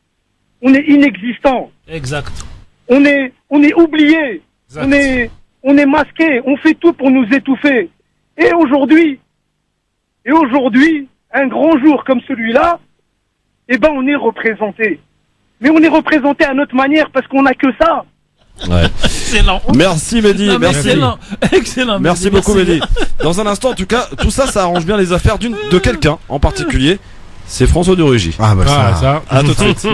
On est inexistant. Exact. On est oublié. Exact. On est masqué. On fait tout pour nous étouffer. Et aujourd'hui, un grand jour comme celui-là, eh ben, on est représenté. Mais on est représenté à notre manière parce qu'on n'a que ça. Ouais. Excellent. Merci Mehdi, Non, merci. Excellent. Merci beaucoup Mehdi. Dans un instant, en tout cas, tout ça, ça arrange bien les affaires de quelqu'un en particulier. C'est François de Rugy. Ah bah ça. À tout de suite.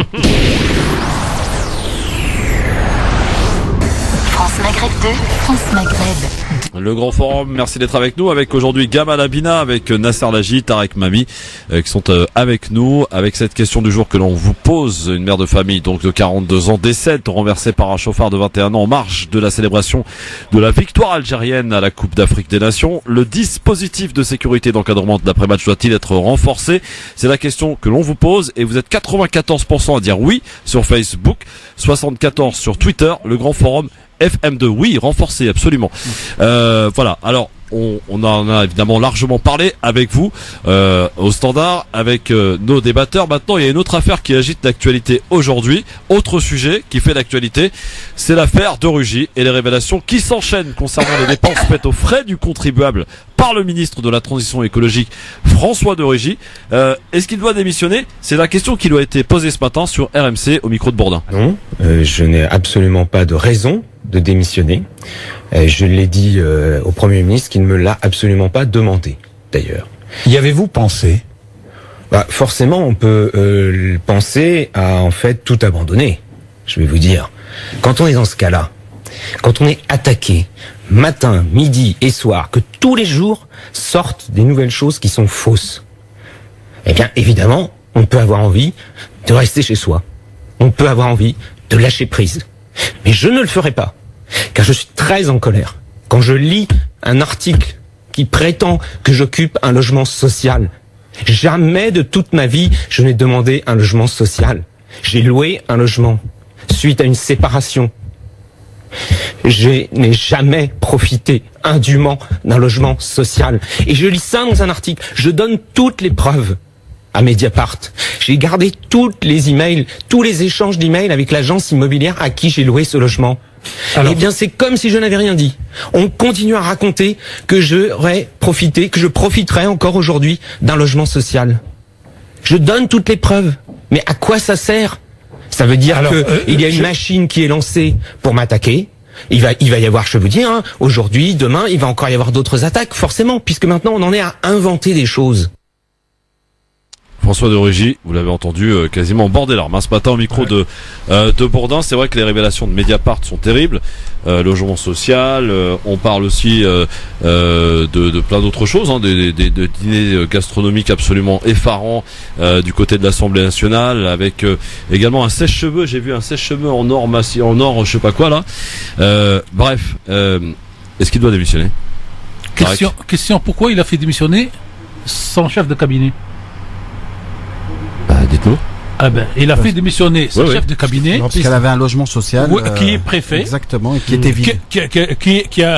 France Maghreb 2, France Maghreb. Le Grand Forum, merci d'être avec nous, avec aujourd'hui Gamal Abina, avec Nasser Laji, Tarek Mami, qui sont avec nous, avec cette question du jour que l'on vous pose. Une mère de famille, donc de 42 ans, décède renversée par un chauffard de 21 ans en marge de la célébration de la victoire algérienne à la Coupe d'Afrique des Nations. Le dispositif de sécurité d'encadrement de l'après-match doit-il être renforcé? C'est la question que l'on vous pose, et vous êtes 94% à dire oui sur Facebook, 74% sur Twitter. Le Grand Forum FM2, oui, renforcé, absolument. Voilà, alors on en a évidemment largement parlé avec vous au standard, avec nos débatteurs. Maintenant, il y a une autre affaire qui agite l'actualité aujourd'hui. Autre sujet qui fait l'actualité, c'est l'affaire de Rugy et les révélations qui s'enchaînent concernant les dépenses faites aux frais du contribuable par le ministre de la Transition écologique, François de Rugy. Est-ce qu'il doit démissionner? C'est la question qui lui a été posée ce matin sur RMC au micro de Bourdin. Non, je n'ai absolument pas de raison de démissionner. Je l'ai dit au Premier ministre qui ne me l'a absolument pas demandé, d'ailleurs. Y avez-vous pensé? Forcément, on peut penser à en fait tout abandonner. Je vais vous dire, quand on est dans ce cas-là, quand on est attaqué matin, midi et soir, que tous les jours sortent des nouvelles choses qui sont fausses, eh bien évidemment, on peut avoir envie de rester chez soi. On peut avoir envie de lâcher prise. Mais je ne le ferai pas, car je suis très en colère. Quand je lis un article qui prétend que j'occupe un logement social, jamais de toute ma vie je n'ai demandé un logement social. J'ai loué un logement suite à une séparation. Je n'ai jamais profité indûment d'un logement social. Et je lis ça dans un article. Je donne toutes les preuves à Mediapart. J'ai gardé toutes les emails, tous les échanges d'emails avec l'agence immobilière à qui j'ai loué ce logement. Alors, eh bien, c'est comme si je n'avais rien dit. On continue à raconter que j'aurais profité, que je profiterai encore aujourd'hui d'un logement social. Je donne toutes les preuves. Mais à quoi ça sert? Ça veut dire il y a une machine qui est lancée pour m'attaquer. Il va y avoir, je veux dire, aujourd'hui, demain, il va encore y avoir d'autres attaques, forcément, puisque maintenant on en est à inventer des choses. François de Rugy, vous l'avez entendu, quasiment au bord des larmes. Ce matin au micro de Bourdin, c'est vrai que les révélations de Mediapart sont terribles. Logement social, on parle aussi de plein d'autres choses, de dîners gastronomiques absolument effarants du côté de l'Assemblée nationale, avec également un sèche-cheveux. J'ai vu un sèche-cheveux en or, je sais pas quoi là. Bref, est-ce qu'il doit démissionner? Question, pourquoi il a fait démissionner son chef de cabinet? Dites-nous. Ah ben, il a fait démissionner son chef de cabinet. Parce qu'elle avait un logement social. Qui est préfet. Exactement, et qui était vide.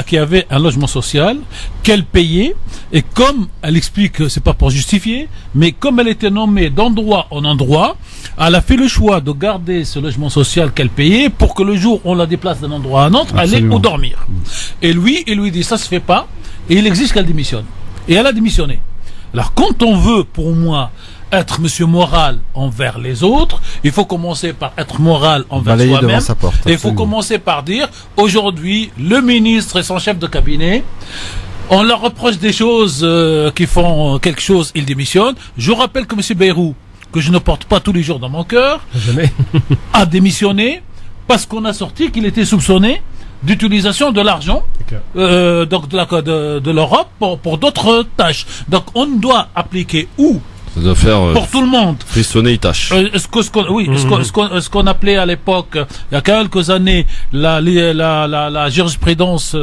Qui avait un logement social, qu'elle payait, et comme elle explique, c'est pas pour justifier, mais comme elle était nommée d'endroit en endroit, elle a fait le choix de garder ce logement social qu'elle payait pour que le jour où on la déplace d'un endroit à un autre, elle ait où dormir. Et lui, il lui dit, ça se fait pas, et il exige qu'elle démissionne. Et elle a démissionné. Alors, quand on veut, pour moi, être monsieur moral envers les autres, il faut commencer par être moral envers soi-même. Et il faut commencer par dire, aujourd'hui, le ministre et son chef de cabinet, on leur reproche des choses qui font quelque chose, ils démissionnent. Je rappelle que monsieur Bayrou, que je ne porte pas tous les jours dans mon cœur, a démissionné parce qu'on a sorti qu'il était soupçonné d'utilisation de l'argent donc de l'Europe pour d'autres tâches. Donc on doit appliquer ça doit faire pour tout le monde frissonner Itache. Ce qu'on appelait à l'époque, il y a quelques années, la jurisprudence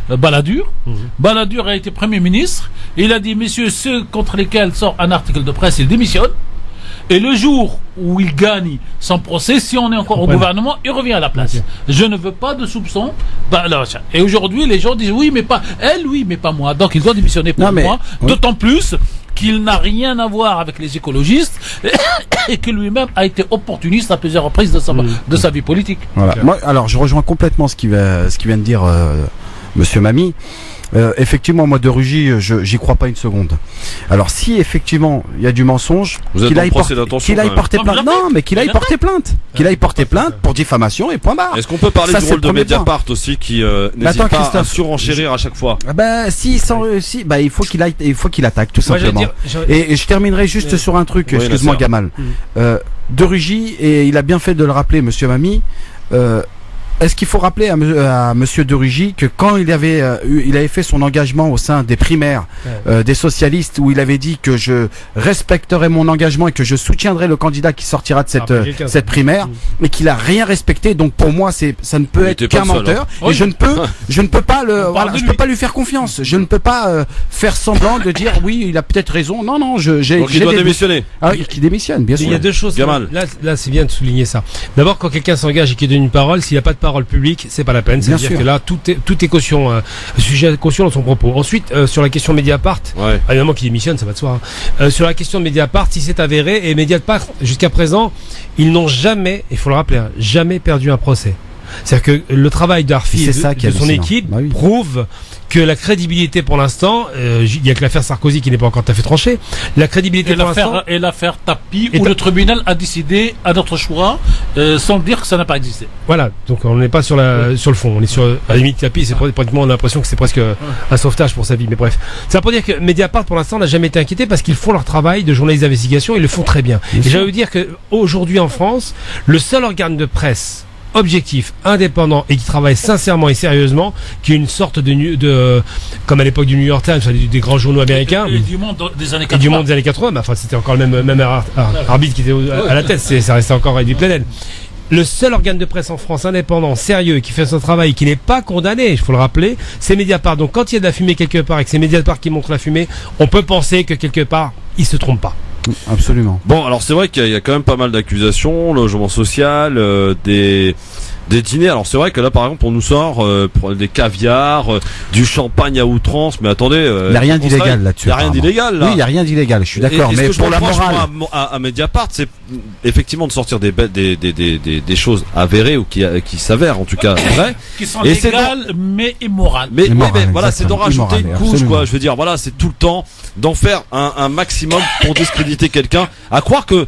Balladur. Balladur a été Premier ministre. Il a dit, messieurs, ceux contre lesquels sort un article de presse, ils démissionnent. Et le jour où il gagne son procès, si on est encore au gouvernement, il revient à la place. Je ne veux pas de soupçons. Et aujourd'hui, les gens disent, oui, mais pas elle, oui, mais pas moi. Donc, il doit démissionner pour moi. D'autant plus qu'il n'a rien à voir avec les écologistes et que lui-même a été opportuniste à plusieurs reprises de sa vie politique. Voilà. Moi, alors, je rejoins complètement ce qu'il vient de dire Monsieur Mamie. Effectivement, moi de Rugy, j'y crois pas une seconde. Alors si effectivement il y a du mensonge, qu'il aille porter plainte. Non, mais qu'il aille porter plainte. Qu'il aille porter plainte pour diffamation et point barre. Est-ce qu'on peut parler du rôle de Mediapart aussi qui n'hésite pas à surenchérir à chaque fois? Il faut qu'il attaque tout simplement. Et je terminerai juste sur un truc. Excuse-moi Gamal. De Rugy, et il a bien fait de le rappeler, Monsieur Mamie. Est-ce qu'il faut rappeler à Monsieur de Rugy que quand il avait fait son engagement au sein des primaires des socialistes, où il avait dit que je respecterai mon engagement et que je soutiendrai le candidat qui sortira de cette primaire, mais qu'il a rien respecté. Donc pour moi, ça ne peut être qu'un menteur. Et je ne peux pas lui faire confiance. Je ne peux pas faire semblant de dire oui, il a peut-être raison. Non, donc il doit démissionner. Qui démissionne, bien sûr. Il y a deux choses. Là, c'est bien de souligner ça. D'abord, quand quelqu'un s'engage et qu'il donne une parole, s'il n'y a pas de parole publique, c'est pas la peine. C'est-à-dire que là, tout est caution, sujet caution dans son propos. Ensuite, sur la question Mediapart, évidemment qu'il démissionne, ça va de soi. Sur la question de Mediapart, si c'est avéré, et Mediapart, jusqu'à présent, ils n'ont jamais, il faut le rappeler, jamais perdu un procès. C'est-à-dire que le travail d'Arfi et de son équipe prouve que la crédibilité pour l'instant, il y a que l'affaire Sarkozy qui n'est pas encore tout à fait tranchée. La crédibilité pour l'instant. Et l'affaire Tapi, où le tribunal a décidé à notre choix, sans dire que ça n'a pas existé. Voilà, donc on n'est pas sur le fond. On est sur, à la limite, Tapi, c'est pratiquement, on a l'impression que c'est presque un sauvetage pour sa vie. Mais bref. Ça veut dire que Mediapart, pour l'instant, n'a jamais été inquiété parce qu'ils font leur travail de journalistes d'investigation, ils le font très bien. Et j'ai envie de dire que, aujourd'hui en France, le seul organe de presse objectif, indépendant et qui travaille sincèrement et sérieusement, qui est une sorte de comme à l'époque du New York Times, des grands journaux américains et du monde des années 80. Et du monde des années 80, mais enfin c'était encore le même arbitre qui était à la tête, ça restait encore Edwy Plenel. Le seul organe de presse en France indépendant, sérieux, qui fait son travail, qui n'est pas condamné, il faut le rappeler, c'est Mediapart. Donc quand il y a de la fumée quelque part et que c'est Mediapart qui montre la fumée, on peut penser que quelque part, il se trompe pas. Absolument. Bon, alors c'est vrai qu'il y a quand même pas mal d'accusations, logement social, des dîners. Alors c'est vrai que là par exemple on nous sort des caviars, du champagne à outrance, mais attendez, il n'y a rien d'illégal là-dessus. Il n'y a rien d'illégal là. Oui, il n'y a rien d'illégal, je suis d'accord, mais pour la morale à Mediapart, c'est effectivement de sortir des choses avérées ou qui s'avèrent en tout cas vraies, qui sont légales mais immorales. Mais voilà, c'est d'en rajouter une couche quoi, je veux dire, voilà, c'est tout le temps d'en faire un maximum pour discréditer quelqu'un, à croire que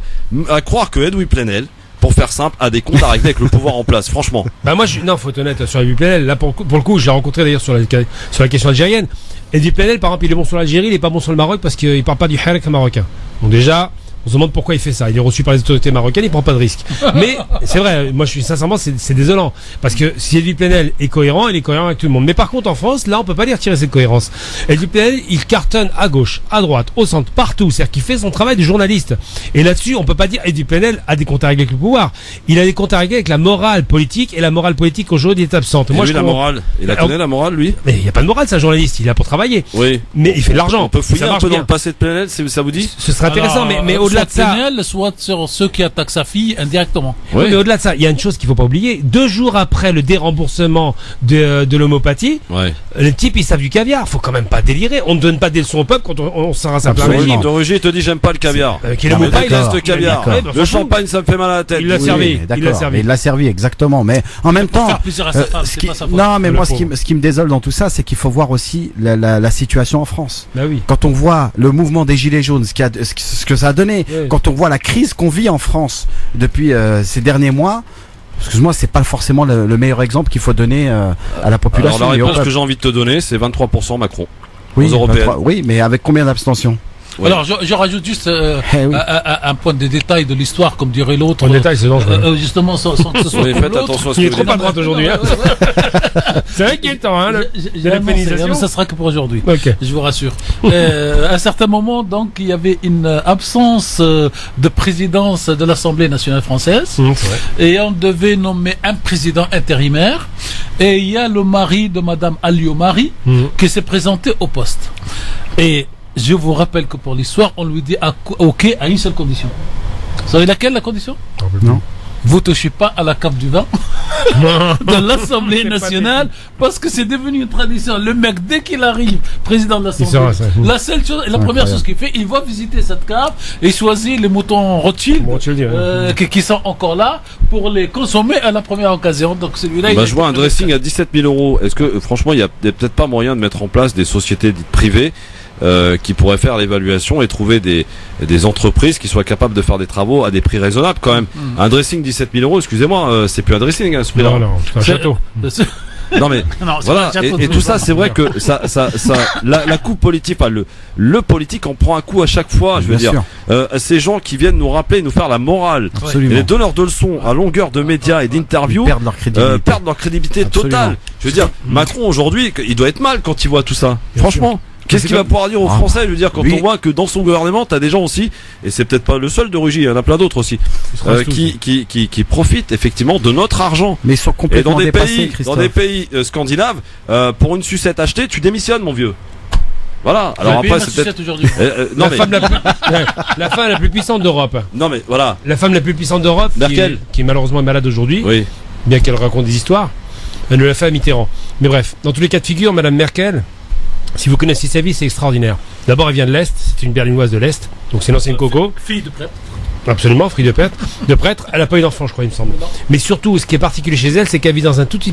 Edwy Plenel, pour faire simple, a des comptes à régler avec le pouvoir en place, franchement. Faut être honnête sur Edwy Plenel. Là, pour le coup, je l'ai rencontré d'ailleurs sur la question algérienne. Edwy Plenel, par exemple, il est bon sur l'Algérie, il est pas bon sur le Maroc parce qu'il parle pas du harek marocain. Donc déjà, on se demande pourquoi il fait ça. Il est reçu par les autorités marocaines, il prend pas de risque. Mais c'est vrai, moi sincèrement, c'est désolant. Parce que si Edwy Plenel est cohérent, il est cohérent avec tout le monde. Mais par contre, en France, là, on peut pas lui retirer cette cohérence. Edwy Plenel, il cartonne à gauche, à droite, au centre, partout. C'est-à-dire qu'il fait son travail de journaliste. Et là-dessus, on peut pas dire Edwy Plenel a des comptes à régler avec le pouvoir. Il a des comptes à régler avec la morale politique, et la morale politique aujourd'hui est absente. Moi, la morale. Il a connaît la morale, lui? Mais il y a pas de morale, c'est un journaliste. Il est là pour travailler. Oui. Mais il fait de l'argent. On peut fouiller un peu dans le passé de Plenel, ça vous dit? Ce serait intéressant, mais au-delà au-delà de ça, PNL, soit sur ceux qui attaquent sa fille indirectement. Oui, mais au-delà de ça, il y a une chose qu'il faut pas oublier. 2 jours après le déremboursement de l'homéopathie, les types ils savent du caviar. Faut quand même pas délirer. On ne donne pas des leçons au peuple quand on sert à sa plein régime. De Rugy te dit j'aime pas le caviar. Qui est l'homéopathie, il reste le caviar. Le champagne ça me fait mal à la tête. Il l'a servi. Il l'a servi exactement. Mais en même temps, non, mais moi ce qui me désole dans tout ça, c'est qu'il faut voir aussi la situation en France. Bah oui. Quand on voit le mouvement des Gilets jaunes, ce que ça a donné, quand on voit la crise qu'on vit en France depuis ces derniers mois, excuse-moi, c'est pas forcément le meilleur exemple qu'il faut donner à la population. Alors la réponse que j'ai envie de te donner, c'est 23% Macron. Oui, aux européennes. Oui, mais avec combien d'abstention? Ouais. Alors, je rajoute juste un point de détail de l'histoire, comme dirait l'autre. Point de détail, c'est dangereux. Justement, sans que ce soit. Faites attention à ce que il est trop à droite aujourd'hui. Hein. C'est inquiétant, hein, la pénalisation. Ça sera que pour aujourd'hui. Okay. Je vous rassure. À un certain moment, donc, il y avait une absence de présidence de l'Assemblée nationale française. Et on devait nommer un président intérimaire. Et il y a le mari de Madame Alliot-Marie qui s'est présenté au poste. Et je vous rappelle que pour l'histoire, on lui dit OK à une seule condition. Vous savez laquelle la condition? Non. Vous touchez pas à la cave du vin de l'Assemblée nationale parce que c'est devenu une tradition. Le mec, dès qu'il arrive, président de l'Assemblée, la première chose qu'il fait, il va visiter cette cave et choisir les moutons Rothschild qui sont encore là pour les consommer à la première occasion. Donc celui-là, je vois un dressing à 17 000 euros. Est-ce que franchement, il y a peut-être pas moyen de mettre en place des sociétés dites privées qui pourraient faire l'évaluation et trouver des entreprises qui soient capables de faire des travaux à des prix raisonnables quand même. Un dressing 17 000 euros, excusez-moi, c'est plus un dressing à ce prix-là. Non, c'est un château. Non mais voilà, et tout ça, c'est vrai que la coupe politique, le politique en prend un coup à chaque fois. Je veux dire, ces gens qui viennent nous rappeler, nous faire la morale, et les donneurs de leçons à longueur de médias et d'interviews perdent leur crédibilité totale. Je veux dire, Macron aujourd'hui, il doit être mal quand il voit tout ça. Franchement. Qu'est-ce qu'il va pouvoir dire aux Français? Je veux dire, quand on voit que dans son gouvernement, t'as des gens aussi, et c'est peut-être pas le seul de Rugy, il y en a plein d'autres aussi, qui profitent effectivement de notre argent. Mais ils sont complètement dépassés, dans des pays scandinaves, pour une sucette achetée, tu démissionnes, mon vieux. Voilà. Alors après, c'est peut-être aujourd'hui. La femme la plus puissante d'Europe. Non mais voilà. La femme la plus puissante d'Europe, qui malheureusement est malade aujourd'hui. Oui. Bien qu'elle raconte des histoires. Elle ne l'a fait à Mitterrand. Mais bref, dans tous les cas de figure, Madame Merkel. Si vous connaissez sa vie, c'est extraordinaire. D'abord, elle vient de l'Est, c'est une berlinoise de l'Est, donc c'est une ancienne coco. Fille de prêtre. Absolument, fille de prêtre. Elle n'a pas eu d'enfant, je crois, il me semble. Mais surtout, ce qui est particulier chez elle, c'est qu'elle vit dans un tout petit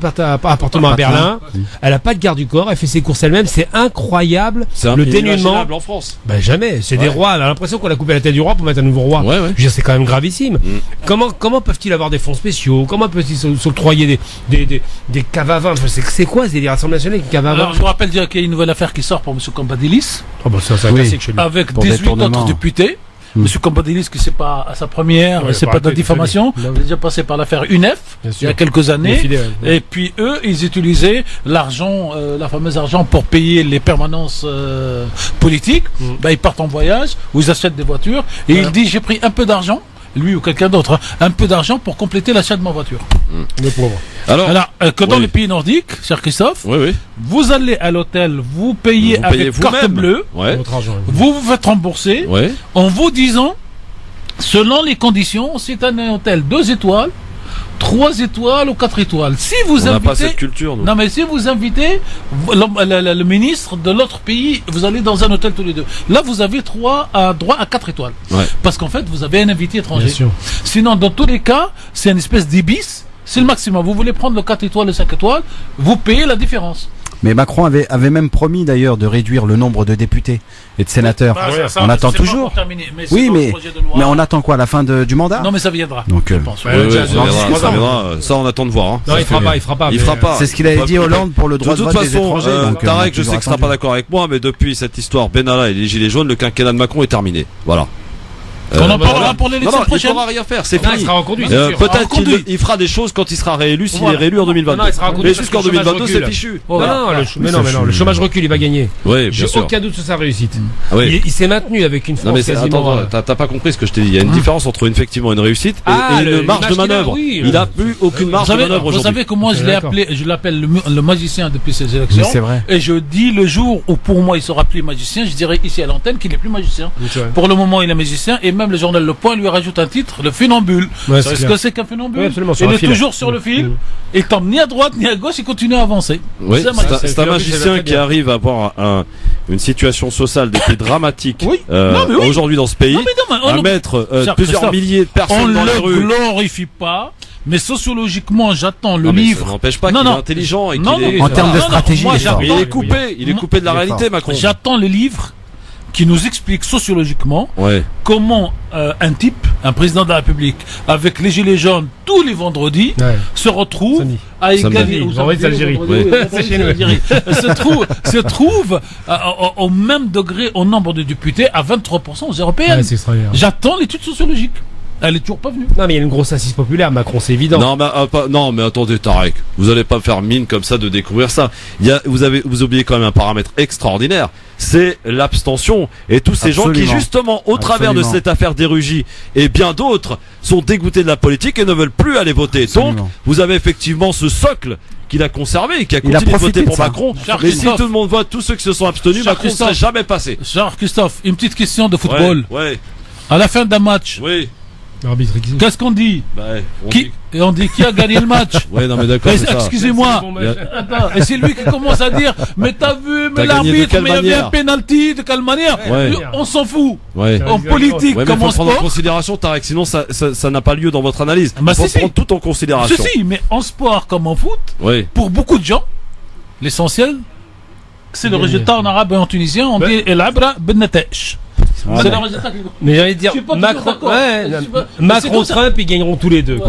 appartement à Berlin. Elle n'a pas de garde du corps, elle fait ses courses elle-même. C'est incroyable. C'est le dénuement. En France. Ben jamais. C'est des rois. Elle a l'impression qu'on a coupé la tête du roi pour mettre un nouveau roi. Je veux dire, c'est quand même gravissime. Comment peuvent-ils avoir des fonds spéciaux? Comment peuvent-ils s'octroyer des caves à vin? C'est quoi ces Assemblée nationale qui caves à vin? Alors, je vous rappelle dire qu'il y a une nouvelle affaire qui sort pour M. Cambadélis. Oh bah c'est un classique chez lui. Avec 18 autres députés. Monsieur Cambadélis, qui c'est pas à sa première, c'est pas de la diffamation, il est déjà passé par l'affaire UNEF il y a quelques années. Et puis eux, ils utilisaient l'argent, la fameuse argent pour payer les permanences politiques. Ils partent en voyage ou ils achètent des voitures et il dit j'ai pris un peu d'argent. Lui ou quelqu'un d'autre, un peu d'argent pour compléter l'achat de ma voiture. Le pauvre. Alors que dans les pays nordiques, cher Christophe, vous allez à l'hôtel, vous payez avec carte bleue, vous vous faites rembourser en vous disant, selon les conditions, c'est un hôtel 2 étoiles, 3 étoiles ou 4 étoiles. Si vous on invitez, n'a pas cette culture, nous. Non, mais si vous invitez le ministre de l'autre pays, vous allez dans un hôtel tous les deux. Là, vous avez droit à 4 étoiles. Parce qu'en fait, vous avez un invité étranger. Sinon, dans tous les cas, c'est une espèce d'ibis. C'est le maximum. Vous voulez prendre le 4 étoiles, le 5 étoiles, vous payez la différence. Mais Macron avait même promis d'ailleurs de réduire le nombre de députés et de sénateurs. On attend toujours. Oui, mais on attend quoi, la fin du mandat? Non, mais ça viendra. Donc, ça viendra. Ça, on attend de voir. Hein. Non, il fera pas. C'est ce qu'il avait dit Hollande pour le droit de vote des étrangers. Tarek, je sais que tu seras pas d'accord avec moi, mais depuis cette histoire Benalla et les Gilets jaunes, le quinquennat de Macron est terminé. Voilà. On en parlera pour l'élection prochaine. Il pourra rien faire, c'est Non, fini. il sera reconduit, c'est sûr. Peut-être qu'il fera des choses quand il sera réélu, s'il est réélu en 2022. Non, il sera reconduit Mais jusqu'en 2022, c'est fichu. Non, le chômage recule, il va gagner. Oui, J'ai bien sûr. aucun doute sur sa réussite. Oui. Il s'est maintenu avec une Non force mais quasiment. attends, t'as pas compris ce que je t'ai dit. Il y a une différence entre effectivement une réussite et une marge de manœuvre. Il a plus aucune marge de manœuvre aujourd'hui. Vous savez que moi je l'appelle le magicien depuis ces élections. C'est vrai. Et je dis le jour où pour moi il sera plus magicien, je dirais ici à l'antenne qu'il n'est plus magicien. Pour le moment il est magicien et même le journal Le Point lui rajoute un titre, le funambule. Ouais, Est-ce que c'est qu'un funambule? Oui, absolument, il est toujours sur le fil. Il tombe ni à droite ni à gauche, il continue à avancer. Oui, c'est un magicien qui arrive à avoir une situation sociale des pays dramatique aujourd'hui dans ce pays, à mettre plusieurs milliers de personnes dans les rues. On ne le glorifie pas. Mais sociologiquement, j'attends le livre. Ça n'empêche pas qu'il est intelligent et qu'il est... En termes de stratégie, il est coupé de la réalité, Macron. J'attends les livres qui nous expliquent sociologiquement comment un type, un président de la République, avec les gilets jaunes tous les vendredis, se retrouve à égalité se trouve au même degré au nombre de députés à 23% aux européennes. J'attends l'étude sociologique. Elle est toujours pas venue. Non mais il y a une grosse assise populaire, Macron, c'est évident. Non mais attendez, Tarek, vous allez pas faire mine comme ça de découvrir ça. Vous oubliez quand même un paramètre extraordinaire, c'est l'abstention. Et tous ces gens qui justement, au travers de cette affaire des Rugis et bien d'autres, sont dégoûtés de la politique et ne veulent plus aller voter. Donc vous avez effectivement ce socle qu'il a conservé et qui a continué de voter pour Macron. Mais si tout le monde vote, tous ceux qui se sont abstenus, Macron ne serait jamais passé. Christophe, une petite question de football. À la fin d'un match. Qu'est-ce qu'on dit? On dit qui a gagné le match. Non mais d'accord. Excusez-moi. Et c'est lui qui commence à dire mais t'as vu, mais l'arbitre, mais il y avait un penalty, de quelle manière? On s'en fout. En politique comme en sport. Prendre en considération, Tarek, sinon ça n'a pas lieu dans votre analyse. Il faut prendre tout en considération. Mais en sport comme en foot, pour beaucoup de gens, l'essentiel, c'est le résultat en arabe et en tunisien. On dit el abra ben natèche. Mais j'ai envie de dire, Macron, Trump, ils gagneront tous les deux.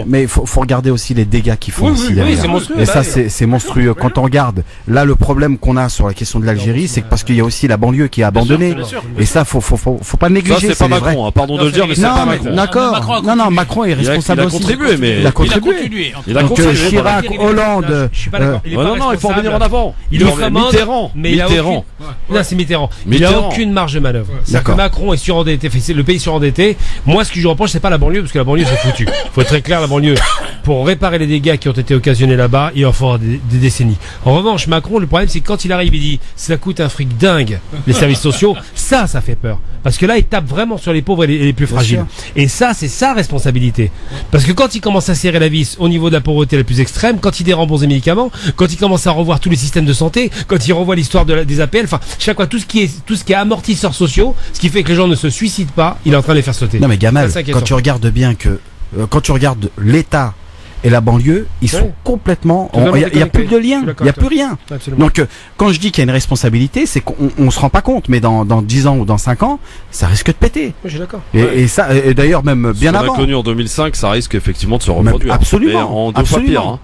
Mais il faut regarder aussi les dégâts qu'ils font aussi derrière. C'est monstrueux. Et ça, c'est monstrueux. Quand on regarde, là, le problème qu'on a sur la question de l'Algérie, c'est que parce qu'il y a aussi la banlieue qui est abandonnée. Et ça, faut pas négliger. Ça, c'est pas Macron, pardon de le dire, mais c'est pas Macron. D'accord. Non, Macron est responsable aussi. Il a contribué. Donc, Chirac, Hollande. Non, il faut revenir en avant. Mitterrand. Non, c'est Mitterrand. Il a aucune marge de manœuvre. Que Macron est surendetté, le pays surendetté. Moi, ce que je lui reproche, c'est pas la banlieue, parce que la banlieue, c'est foutu. Faut être très clair, la banlieue, pour réparer les dégâts qui ont été occasionnés là-bas, il va falloir des décennies. En revanche, Macron, le problème, c'est que quand il arrive, il dit, ça coûte un fric dingue, les services sociaux. Ça fait peur. Parce que là, il tape vraiment sur les pauvres et les plus fragiles. Et ça, c'est sa responsabilité. Parce que quand il commence à serrer la vis au niveau de la pauvreté la plus extrême, quand il dérembourse des médicaments, quand il commence à revoir tous les systèmes de santé, quand il revoit l'histoire des APL, enfin, chaque fois, tout ce qui est amortisseurs sociaux, ce qui fait que les gens ne se suicident pas, il est en train de les faire sauter. Non mais Gamal, quand tu regardes bien quand tu regardes l'État et la banlieue, ils sont complètement... Il n'y a plus de lien, il n'y a plus rien. Absolument. Donc quand je dis qu'il y a une responsabilité, c'est qu'on se rend pas compte, mais dans 10 ans ou dans 5 ans, ça risque de péter. Oui, je suis d'accord. Et ça, et d'ailleurs même bien avant. Ce qu'on a connu en 2005, ça risque effectivement de se reproduire. Absolument. En deux fois pire.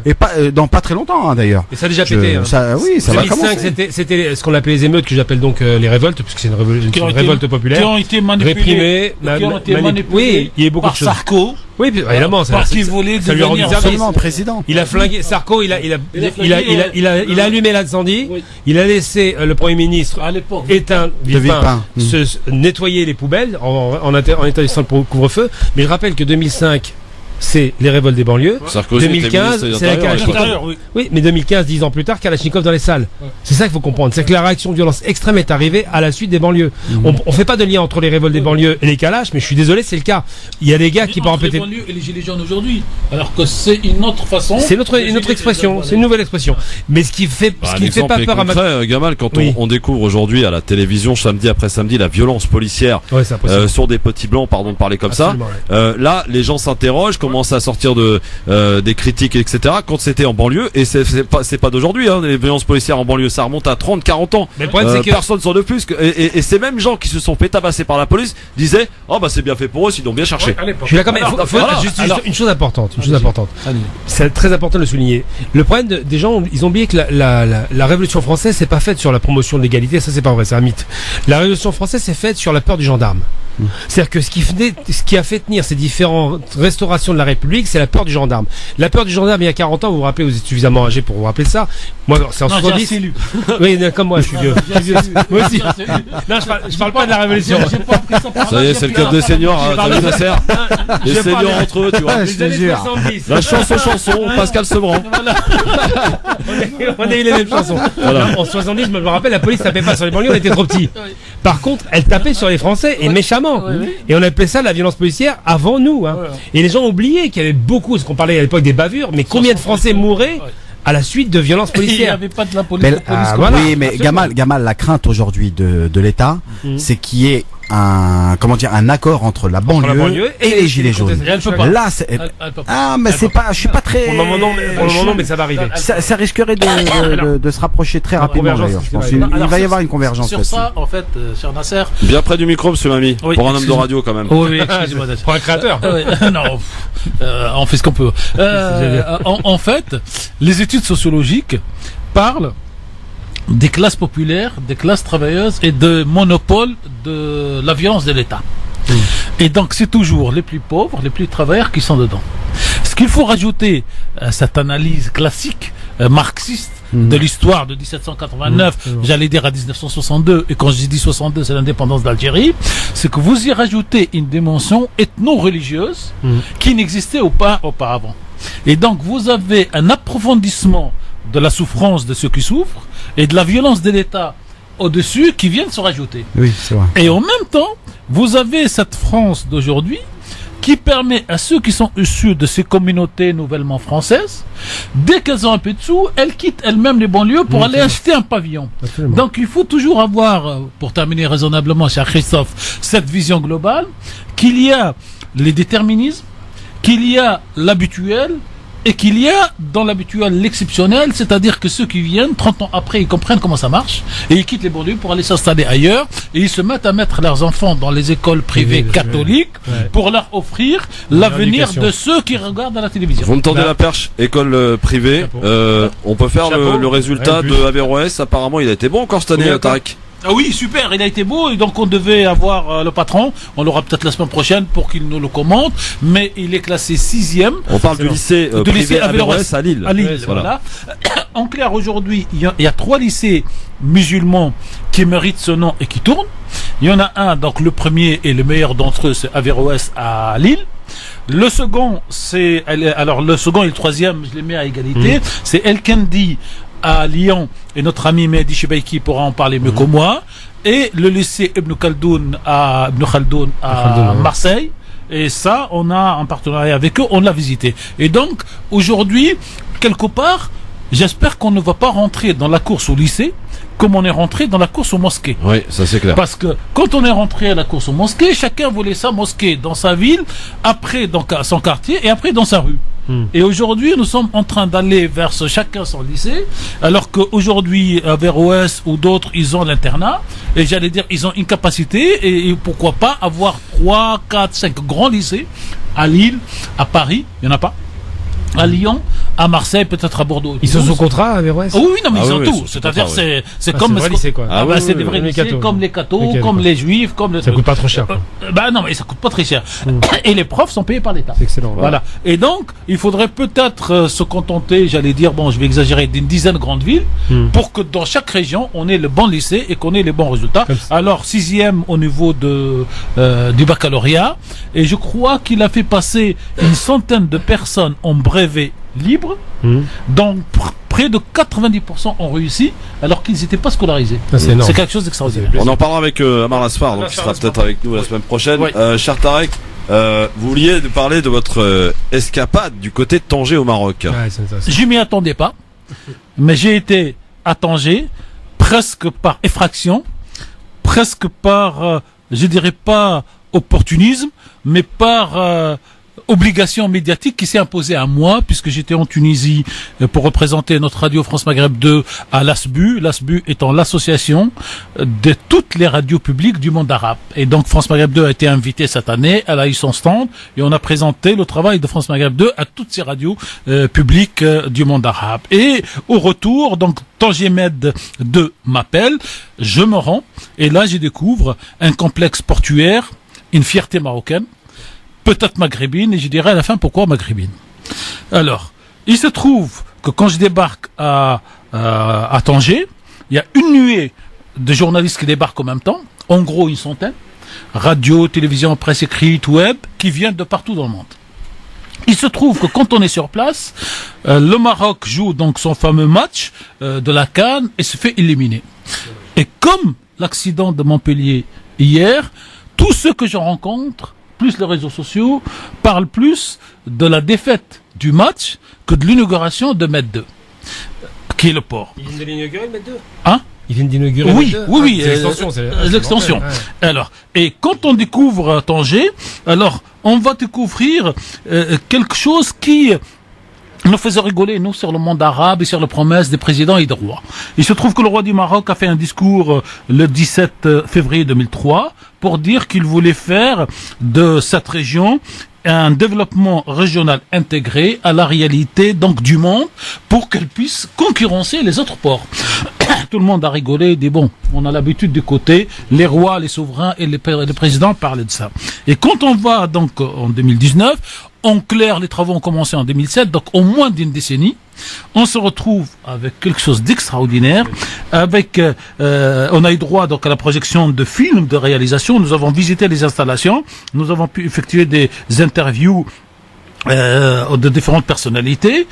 Et pas dans pas très longtemps d'ailleurs. Et ça a déjà pété. Ça va commencer. C'était ce qu'on appelait les émeutes, que j'appelle donc les révoltes, puisque c'est une révolte populaire. Qui ont été manipulées. Oui, il y a beaucoup de choses. Par Sarko. Oui, évidemment, parce qu'il voulait devenir président. Il a flingué Sarko, il a allumé l'incendie. Il a laissé le Premier ministre éteindre, nettoyer les poubelles en établissant le couvre-feu. Mais je rappelle que 2005, c'est les révoltes des banlieues. Sarkozy 2015, c'est la Kalachnikov. Oui, mais 2015, 10 ans plus tard, Kalachnikov dans les salles. C'est ça qu'il faut comprendre. C'est que la réaction de violence extrême est arrivée à la suite des banlieues. On fait pas de lien entre les révoltes des banlieues et les Kalash, mais je suis désolé, c'est le cas. Il y a des gars qui parlent les banlieues et les gilets jaunes aujourd'hui. Alors que c'est une autre façon. C'est une autre expression. C'est une nouvelle expression. Mais ce qui fait pas peur à Macron. Gamal, quand on découvre aujourd'hui à la télévision, samedi après samedi, la violence policière sur des petits blancs, pardon de parler comme ça. Là, les gens s'interrogent, commencent à sortir des critiques, etc. Quand c'était en banlieue, et c'est pas d'aujourd'hui, les violences policières en banlieue, ça remonte à 30-40 ans. Mais le problème, c'est que personne s'en de plus. Et ces mêmes gens qui se sont fait tabasser par la police disaient, oh bah c'est bien fait pour eux, ils l'ont bien cherché. Je suis d'accord, mais juste une chose importante. C'est très important de le souligner. Le problème des gens, ils ont oublié que la Révolution française, c'est pas faite sur la promotion de l'égalité, ça c'est pas vrai, c'est un mythe. La Révolution française, c'est faite sur la peur du gendarme. C'est-à-dire que ce qui a fait tenir ces différentes restaurations de la République, c'est la peur du gendarme. La peur du gendarme, il y a 40 ans, vous vous rappelez, vous êtes suffisamment âgé pour vous rappeler ça. Moi, c'est en 70. Oui, comme moi, je suis vieux. Moi aussi. Non, je parle pas de la Révolution. Ça y est, c'est le club des seniors, t'as vu Nasser? Les seniors entre eux, tu vois. Je te jure. La chanson, Pascal Sevran. On a eu les mêmes chansons. En 70, je me rappelle, la police tapait pas sur les banlieues, on était trop petits. Par contre, elle tapait sur les Français, et méchamment. Et on appelait ça la violence policière avant nous. Et les gens oubliaient qu'il y avait beaucoup, parce qu'on parlait à l'époque des bavures, mais combien de Français mouraient à la suite de violences policières? Il n'y avait pas de la police. Oui, mais Gamal, la crainte aujourd'hui de l'État, c'est qu'il y ait un accord entre la banlieue et les gilets jaunes. Là, mais c'est pas, je suis pas très. Pour le moment, non, mais ça va arriver. Ça risquerait de se rapprocher très rapidement, d'ailleurs. Je pense. Il va y avoir une convergence sur ça, en fait, cher Nasser. Bien près du micro, monsieur Mami. Pour un homme de radio, quand même. Oui, excusez-moi. Pour un créateur. Non, on fait ce qu'on peut. En fait, les études sociologiques parlent des classes populaires, des classes travailleuses et de monopole de la violence de l'État. Et donc c'est toujours les plus pauvres, les plus travailleurs qui sont dedans. Ce qu'il faut rajouter à cette analyse classique marxiste de l'histoire de 1789, j'allais dire à 1962, et quand je dis 62 c'est l'indépendance d'Algérie, c'est que vous y rajoutez une dimension ethno-religieuse qui n'existait pas auparavant. Et donc vous avez un approfondissement de la souffrance de ceux qui souffrent et de la violence de l'État au-dessus qui viennent se rajouter. Oui, c'est vrai. Et en même temps, vous avez cette France d'aujourd'hui qui permet à ceux qui sont issus de ces communautés nouvellement françaises, dès qu'elles ont un peu de sous, elles quittent elles-mêmes les banlieues pour aller acheter un pavillon. Absolument. Donc il faut toujours avoir, pour terminer raisonnablement, cher Christophe, cette vision globale, qu'il y a les déterminismes, qu'il y a l'habituel, et qu'il y a dans l'habituel l'exceptionnel, c'est-à-dire que ceux qui viennent 30 ans après, ils comprennent comment ça marche et ils quittent les banlieues pour aller s'installer ailleurs et ils se mettent à mettre leurs enfants dans les écoles privées catholiques pour leur offrir l'avenir de ceux qui regardent à la télévision. Vous me tendez la perche, école privée. On peut faire le résultat de Averroès. Apparemment, il a été bon encore cette année, Tarek. Ah oui, super, il a été beau et donc on devait avoir le patron, on l'aura peut-être la semaine prochaine pour qu'il nous le commente, mais il est classé 6e. On parle du lycée privé Averroès à Lille. À Lille, voilà. En clair, aujourd'hui, il y a 3 lycées musulmans qui méritent ce nom et qui tournent. Il y en a un, donc le premier et le meilleur d'entre eux, c'est Averroès à Lille. Le second, le second et le troisième, je les mets à égalité, c'est El Kendi à Lyon, et notre ami Mehdi Chebaiki pourra en parler mieux que moi, et le lycée Ibn Khaldoun à Marseille, et ça, on a un partenariat avec eux, on l'a visité. Et donc, aujourd'hui, quelque part, j'espère qu'on ne va pas rentrer dans la course au lycée comme on est rentré dans la course aux mosquées. Oui, ça c'est clair. Parce que quand on est rentré à la course aux mosquées, chacun voulait sa mosquée dans sa ville, après dans son quartier et après dans sa rue. Et aujourd'hui, nous sommes en train d'aller vers chacun son lycée, alors qu'aujourd'hui, Averroès ou d'autres, ils ont l'internat, et j'allais dire, ils ont une capacité, et pourquoi pas avoir 3, 4, 5 grands lycées, à Lille, à Paris, il n'y en a pas, à Lyon, à Marseille, peut-être à Bordeaux. Ils sont sous contrat, Averroès? Oui, non, mais ils ont tout. C'est-à-dire, c'est comme des vrais lycées, quoi. C'est des vrais lycées, comme les cathos, comme les juifs, comme les. Ça coûte pas trop cher. Non, mais ça coûte pas très cher. Et les profs sont payés par l'État. C'est excellent. Voilà. Et donc, il faudrait peut-être se contenter, j'allais dire, bon, je vais exagérer, d'une dizaine de grandes villes, pour que dans chaque région, on ait le bon lycée et qu'on ait les bons résultats. Alors, 6e au niveau du baccalauréat, et je crois qu'il a fait passer une centaine de personnes en brevet libre, dont près de 90% ont réussi alors qu'ils n'étaient pas scolarisés. C'est quelque chose d'extraordinaire. On en parlera avec Amar Lasfar, donc qui sera peut-être avec nous la semaine prochaine. Oui. Cher Tarek, vous vouliez nous parler de votre escapade du côté de Tanger au Maroc. Je m'y attendais pas, mais j'ai été à Tanger presque par effraction, presque par, je dirais pas opportunisme, mais par obligation médiatique qui s'est imposée à moi, puisque j'étais en Tunisie pour représenter notre radio France Maghreb 2 à l'ASBU, l'ASBU étant l'association de toutes les radios publiques du monde arabe. Et donc France Maghreb 2 a été invitée cette année, elle a eu son stand, et on a présenté le travail de France Maghreb 2 à toutes ces radios publiques du monde arabe. Et au retour, donc Tanger Med 2 m'appelle, je me rends, et là je découvre un complexe portuaire, une fierté marocaine, peut-être maghrébine, et je dirais à la fin pourquoi maghrébine. Alors, il se trouve que quand je débarque à Tanger, il y a une nuée de journalistes qui débarquent en même temps, en gros une centaine, radio, télévision, presse écrite, web, qui viennent de partout dans le monde. Il se trouve que quand on est sur place, le Maroc joue donc son fameux match de la CAN et se fait éliminer. Et comme l'accident de Montpellier hier, tous ceux que je rencontre, plus les réseaux sociaux, parlent plus de la défaite du match que de l'inauguration de Med 2, qui est le port. Ils viennent de l'inaugurer, Med 2 Hein? Ils viennent d'inaugurer Oui, Med 2 oui, c'est l'extension. C'est l'extension. Ouais. Alors, et quand on découvre Tanger, alors on va découvrir quelque chose qui nous faisait rigoler, nous, sur le monde arabe et sur les promesses des présidents et des rois. Il se trouve que le roi du Maroc a fait un discours le 17 février 2003 pour dire qu'il voulait faire de cette région un développement régional intégré à la réalité donc du monde pour qu'elle puisse concurrencer les autres ports. Tout le monde a rigolé et dit bon, on a l'habitude d'écouter les rois, les souverains et les présidents parler de ça. Et quand on va donc en 2019, en clair, les travaux ont commencé en 2007, donc au moins d'une décennie, on se retrouve avec quelque chose d'extraordinaire, avec, on a eu droit donc à la projection de films de réalisation, nous avons visité les installations, nous avons pu effectuer des interviews de différentes personnalités,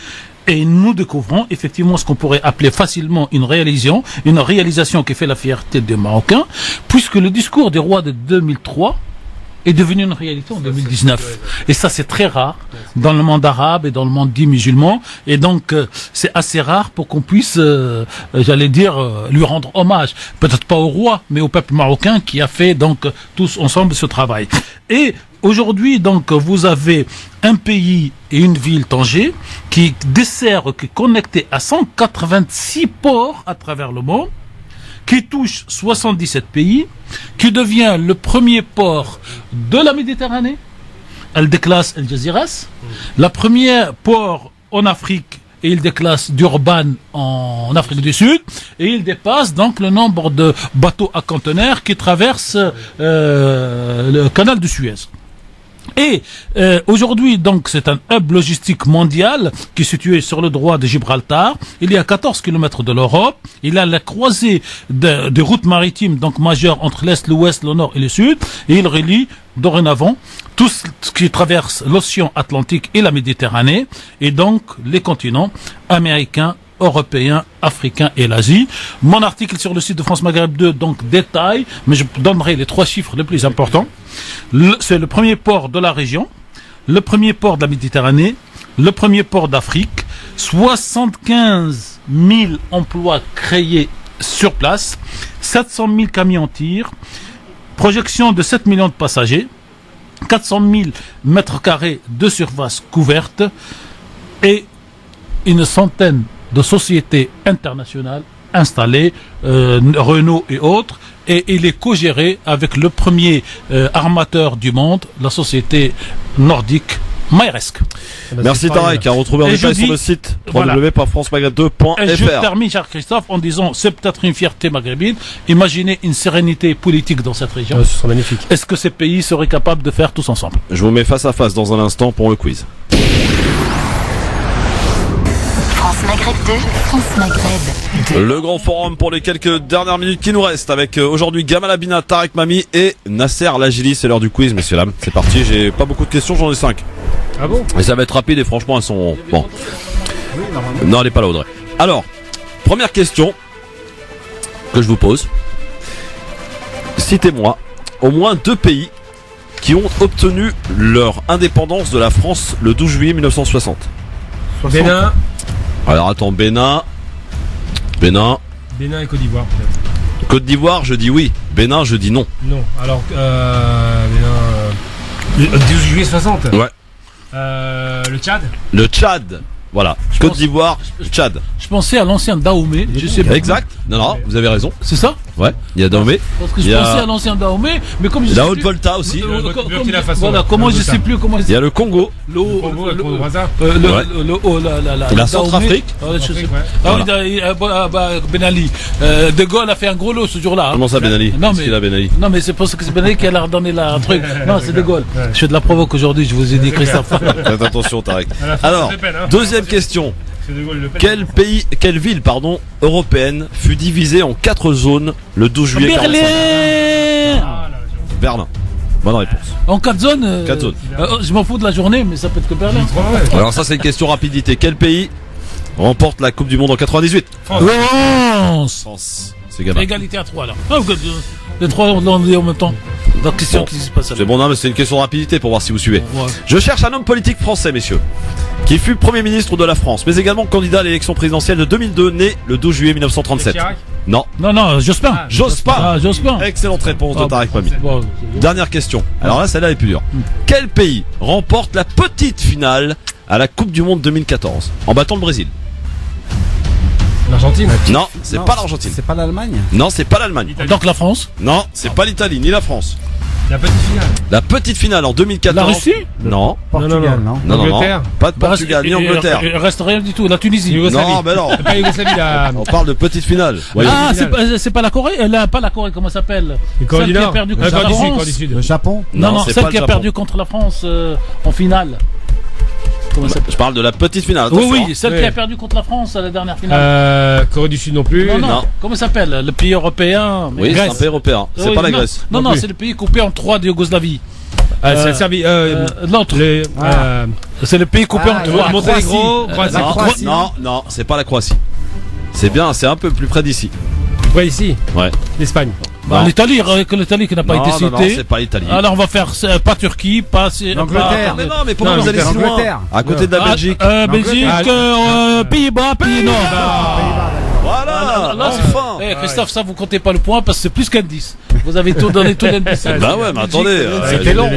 et nous découvrons effectivement ce qu'on pourrait appeler facilement une réalisation qui fait la fierté des Marocains, puisque le discours des rois de 2003 est devenu une réalité en 2019. Et ça, c'est très rare dans le monde arabe et dans le monde dit musulman. Et donc, c'est assez rare pour qu'on puisse, j'allais dire, lui rendre hommage. Peut-être pas au roi, mais au peuple marocain qui a fait donc tous ensemble ce travail. Et aujourd'hui, donc, vous avez un pays et une ville, Tanger, qui dessert, qui est connecté à 186 ports à travers le monde, qui touche 77 pays, qui devient le premier port de la Méditerranée. Elle déclasse El Jaziras. La première port en Afrique, et il déclasse Durban en Afrique du Sud, et il dépasse donc le nombre de bateaux à conteneurs qui traversent le canal de Suez. Et aujourd'hui, donc, c'est un hub logistique mondial qui est situé sur le droit de Gibraltar. Il y a 14 km de l'Europe. Il a la croisée des routes maritimes donc majeures entre l'Est, l'Ouest, le Nord et le Sud. Et il relie dorénavant tout ce qui traverse l'océan Atlantique et la Méditerranée, et donc les continents américains, européens, africains et l'Asie. Mon article sur le site de France Maghreb 2 donc détaille, mais je donnerai les 3 chiffres les plus importants. C'est le premier port de la région, le premier port de la Méditerranée, le premier port d'Afrique, 75 000 emplois créés sur place, 700 000 camions-tirs, projection de 7 millions de passagers, 400 000 mètres carrés de surface couverte et une centaine de sociétés internationales installées, Renault et autres, et il est co-géré avec le premier armateur du monde, la société nordique Maersk. Merci Tarek, à retrouver en détail sur le site www.francemaghreb2.fr. Et je termine, cher Christophe, en disant c'est peut-être une fierté maghrébine. Imaginez une sérénité politique dans cette région. Ce serait magnifique. Est-ce que ces pays seraient capables de faire tous ensemble? Je vous mets face à face dans un instant pour le quiz. France Maghreb 2, France Maghreb 2. Le grand forum pour les quelques dernières minutes qui nous restent avec aujourd'hui Gamal Abina, Tarek Mami et Nasser Lajili. C'est l'heure du quiz, messieurs dames. C'est parti, j'ai pas beaucoup de questions, j'en ai 5. Ah bon? Et ça va être rapide et franchement elles sont... Bon. Non, elle est pas là, Audrey. Alors, première question que je vous pose. Citez-moi au moins 2 pays qui ont obtenu leur indépendance de la France le 12 juillet 1960. Bénin. Alors attends, Bénin Et Côte d'Ivoire peut-être. Côte d'Ivoire, je dis oui. Bénin, je dis non. Non, alors Bénin... 12 juillet 60. Ouais. Le Tchad. Le Tchad. Voilà. Côte d'Ivoire, Tchad. Je pensais à l'ancien Dahomey. Je sais pas. Exact. Non, vous avez raison. C'est ça? Ouais, il y a Dahomey. Parce que Il je y a pensais à l'ancien Dahomey, mais comme je sais la plus- Haute-Volta aussi. Burkina Faso. Voilà, comment je sais plus comment Il y a le Congo. La Centrafrique. Ben Ali. De Gaulle a fait un gros lot ce jour-là. Comment ça, Ben Ali? Non, Qu'est-ce mais, qu'il a, Ben Ali? non, mais c'est parce que c'est Ben Ali qui a leur donné la truc. Non, c'est De Gaulle. Je fais de la provoque aujourd'hui, je vous ai dit, Christophe. Faites attention, Tarek. Alors, deuxième question. Quelle ville, européenne fut divisée en 4 zones le 12 juillet 45? Berlin. Bonne réponse. En 4 zones. 4 zones. Je m'en fous de la journée, mais ça peut être que Berlin. Alors ça, c'est une question rapidité. Quel pays remporte la Coupe du Monde en 98? France. C'est gamin. Égalité à 3 là. Les 3 on l'a dit en même temps. La question qui se passe là. C'est bon, non, mais c'est une question de rapidité pour voir si vous suivez. Ouais. Je cherche un homme politique français, messieurs, qui fut Premier ministre de la France, mais également candidat à l'élection présidentielle de 2002, né le 12 juillet 1937. Non. Non, Jospin. Jospin. Jospin. Excellente réponse de Tarek Mami. Bon, Dernière question. Alors là, celle-là est plus dure. Quel pays remporte la petite finale à la Coupe du Monde 2014 en battant le Brésil? L'Argentine? Non, c'est pas l'Argentine. C'est pas l'Allemagne? Non, c'est pas l'Allemagne. Donc la France? Non, c'est pas l'Italie ni la France. La petite finale. La petite finale en 2014. La Russie? Non. Portugal, non? Non. Angleterre? Pas de Portugal ni Angleterre. Il reste rien du tout. La Tunisie. Non, mais non. Pas Yougoslavie, la. On parle de petite finale. Ah, c'est pas la Corée? Pas la Corée, comment ça s'appelle? Corée du Celle qui a Nord. perdu contre la Corée du Sud, France. Corée du Sud. Le Japon? Non, c'est celle pas qui le a Japon. perdu contre la France en finale. Comment ça s'appelle? Je parle de la petite finale. Oui, attention. oui, celle Oui. qui a perdu contre la France à la dernière finale. Corée du Sud non plus. Non. Comment ça s'appelle? Le pays européen. Oui, c'est un Grèce. pays européen. C'est Oui, pas la non. Grèce. Non, plus. c'est le pays coupé en 3 de Yougoslavie. C'est la Serbie. L'autre. C'est le pays coupé en 3. Monténégro, Croatie. Non, c'est pas la Croatie. C'est bien, c'est un peu plus près d'ici. Ouais, ici. Ouais. L'Espagne. Non. L'Italie, l'Italie qui n'a pas été Non, citée. c'est pas l'Italie. Alors on va faire pas Turquie, pas L'Angleterre. Mais non, mais pourquoi vous allez si loin? L'Angleterre. À côté de la Belgique. Belgique, Pays-Bas, Pays-Nord. Voilà. Là, Enfin. Christophe, ça vous comptez pas le point parce que c'est plus qu'un 10. Vous avez tout donné, tout l'indice. Bah ouais, mais attendez. C'était long.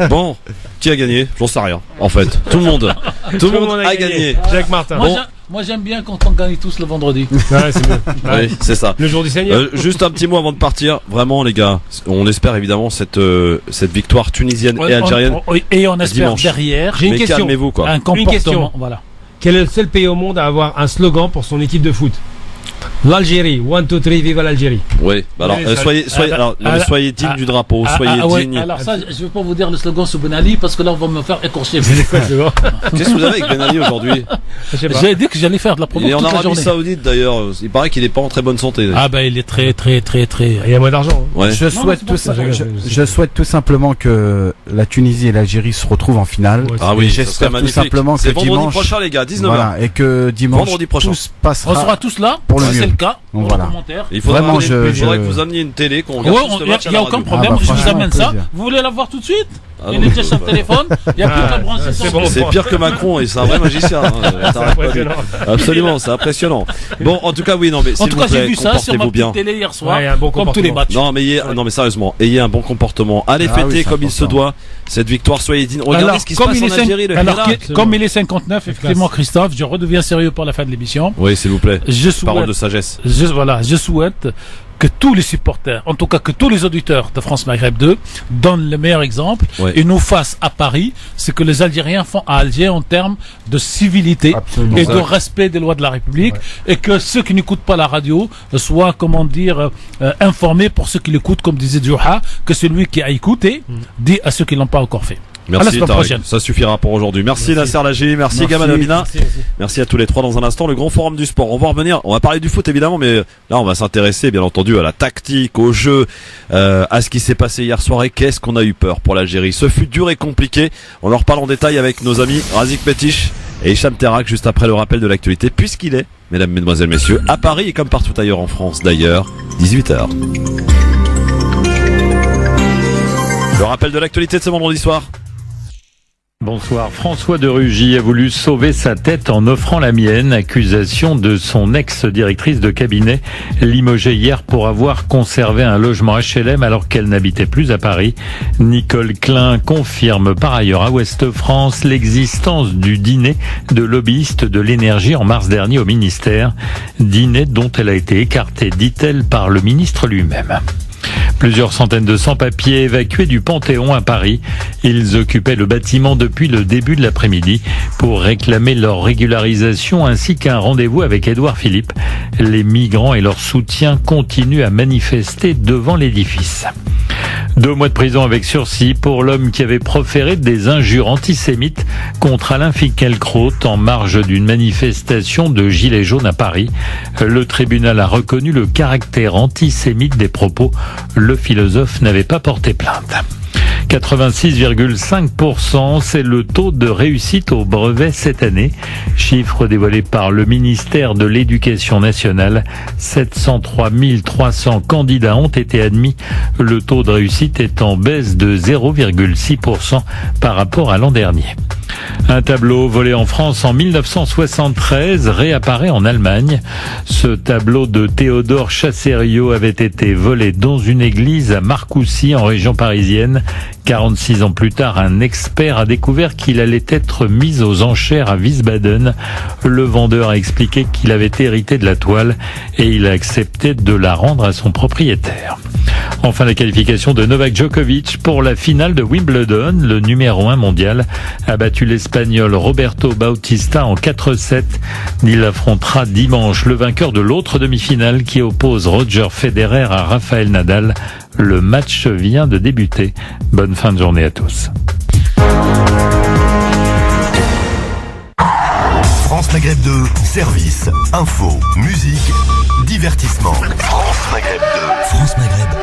Bon, qui a gagné? J'en sais rien. En fait, tout le monde a gagné. Jacques Martin. Moi j'aime bien quand on gagne tous le vendredi. Ouais, c'est mieux. Oui, c'est ça. Le jour du Seigneur. Juste un petit mot avant de partir. Vraiment, les gars, on espère évidemment cette victoire tunisienne et algérienne. Et on espère dimanche. derrière J'ai une Mais question. calmez-vous, quoi. un comportement. question. Voilà. Quel est le seul pays au monde à avoir un slogan pour son équipe de foot? L'Algérie. 1, 2, 3, vive l'Algérie. Oui. Bah alors, soyez digne du drapeau. Soyez ouais. digne. Alors ça, je vais pas vous dire le slogan sur Ben Ali parce que là on va me faire écorcher. Qu'est-ce que vous avez avec Ben Ali aujourd'hui? J'ai dit que j'allais faire de la promo Il est en toute la Arabie journée. Saoudite d'ailleurs. Il paraît qu'il est pas en très bonne santé. Ah ben il est très. Il y a moins d'argent. Ouais. Je souhaite tout simplement que la Tunisie et l'Algérie se retrouvent en finale. Ouais, Ah oui, j'espère ça serait tout magnifique. simplement C'est que vendredi dimanche, prochain, les gars, 19h. voilà, et que dimanche Vendredi prochain. tout se On passera sera tous là. pour le si mieux. c'est le cas. Donc Pour voilà. le commentaire. Il faudrait, Vraiment, il faudrait je- que vous ameniez une télé, qu'on Ouais, regarde tous le match il à n'y a la aucun radio. problème, Ah bah, je vous franchement, amène ça. plaisir. Vous voulez la voir tout de suite? Ah Il non. est déjà sur le téléphone, il n'y a plus qu'à brancher c'est son. bon. C'est pire que Macron et c'est un vrai magicien. Hein. T'arrêtes pas de- Absolument, c'est impressionnant. Bon, en tout cas, oui, non, mais En s'il tout vous cas, j'ai plaît, vu ça sur ma comportez-vous bien. petite télé hier soir, Ouais, un bon comme tous les matchs. Non, mais sérieusement, ayez un bon comportement. Allez Ah fêter oui, c'est comme il se important. doit cette victoire. Soyez digne. Regardez Alors, ce qui se passe en Algérie. Le alors, Hirak. comme il est 59, effectivement, Christophe, je redeviens sérieux pour la fin de l'émission. Oui, s'il vous plaît. Je Parole de souhaite, sagesse. je souhaite que tous les supporters, en tout cas que tous les auditeurs de France Maghreb 2 donnent le meilleur exemple Ouais. et nous fassent à Paris ce que les Algériens font à Alger en termes de civilité Absolument. et Exact. de respect des lois de la République et que ceux qui n'écoutent pas la radio soient, informés pour ceux qui l'écoutent, comme disait Djouha, que celui qui a écouté dit à ceux qui l'ont pas encore fait. À la Merci semaine Tarek. prochaine. Ça suffira pour aujourd'hui. Merci Nasser Lagi, merci Gamal Amina. Merci à tous les trois. Dans un instant, le grand forum du sport. On va revenir, on va parler du foot évidemment, mais là on va s'intéresser bien entendu à la tactique, au jeu, à ce qui s'est passé hier soir et qu'est-ce qu'on a eu peur pour l'Algérie. Ce fut dur et compliqué. On en reparle en détail avec nos amis Razik Petish et Hicham Terak juste après le rappel de l'actualité, puisqu'il est, mesdames, mesdemoiselles, messieurs, à Paris et comme partout ailleurs en France d'ailleurs, 18h. Le rappel de l'actualité de ce vendredi soir. Bonsoir. François de Rugy a voulu sauver sa tête en offrant la mienne. Accusation de son ex-directrice de cabinet, limogée hier pour avoir conservé un logement HLM alors qu'elle n'habitait plus à Paris. Nicole Klein confirme par ailleurs à Ouest France l'existence du dîner de lobbyistes de l'énergie en mars dernier au ministère. Dîner dont elle a été écartée, dit-elle, par le ministre lui-même. Plusieurs centaines de sans-papiers évacués du Panthéon à Paris. Ils occupaient le bâtiment depuis le début de l'après-midi pour réclamer leur régularisation ainsi qu'un rendez-vous avec Édouard Philippe. Les migrants et leur soutien continuent à manifester devant l'édifice. 2 mois de prison avec sursis pour l'homme qui avait proféré des injures antisémites contre Alain Finkielkraut en marge d'une manifestation de Gilets jaunes à Paris. Le tribunal a reconnu le caractère antisémite des propos. Le philosophe n'avait pas porté plainte. 86,5%, c'est le taux de réussite au brevet cette année. Chiffre dévoilé par le ministère de l'Éducation nationale. 703 300 candidats ont été admis. Le taux de réussite est en baisse de 0,6% par rapport à l'an dernier. Un tableau volé en France en 1973 réapparaît en Allemagne. Ce tableau de Théodore Chassériau avait été volé dans une église à Marcoussis en région parisienne. 46 ans plus tard, un expert a découvert qu'il allait être mis aux enchères à Wiesbaden. Le vendeur a expliqué qu'il avait hérité de la toile et il a accepté de la rendre à son propriétaire. Enfin, la qualification de Novak Djokovic pour la finale de Wimbledon. Le numéro 1 mondial a battu l'Espagnol Roberto Bautista en 4-7. Il affrontera dimanche le vainqueur de l'autre demi-finale qui oppose Roger Federer à Rafael Nadal. Le match vient de débuter. Bonne fin de journée à tous. France Maghreb 2, service, info, musique, divertissement. France Maghreb 2. France Maghreb 2.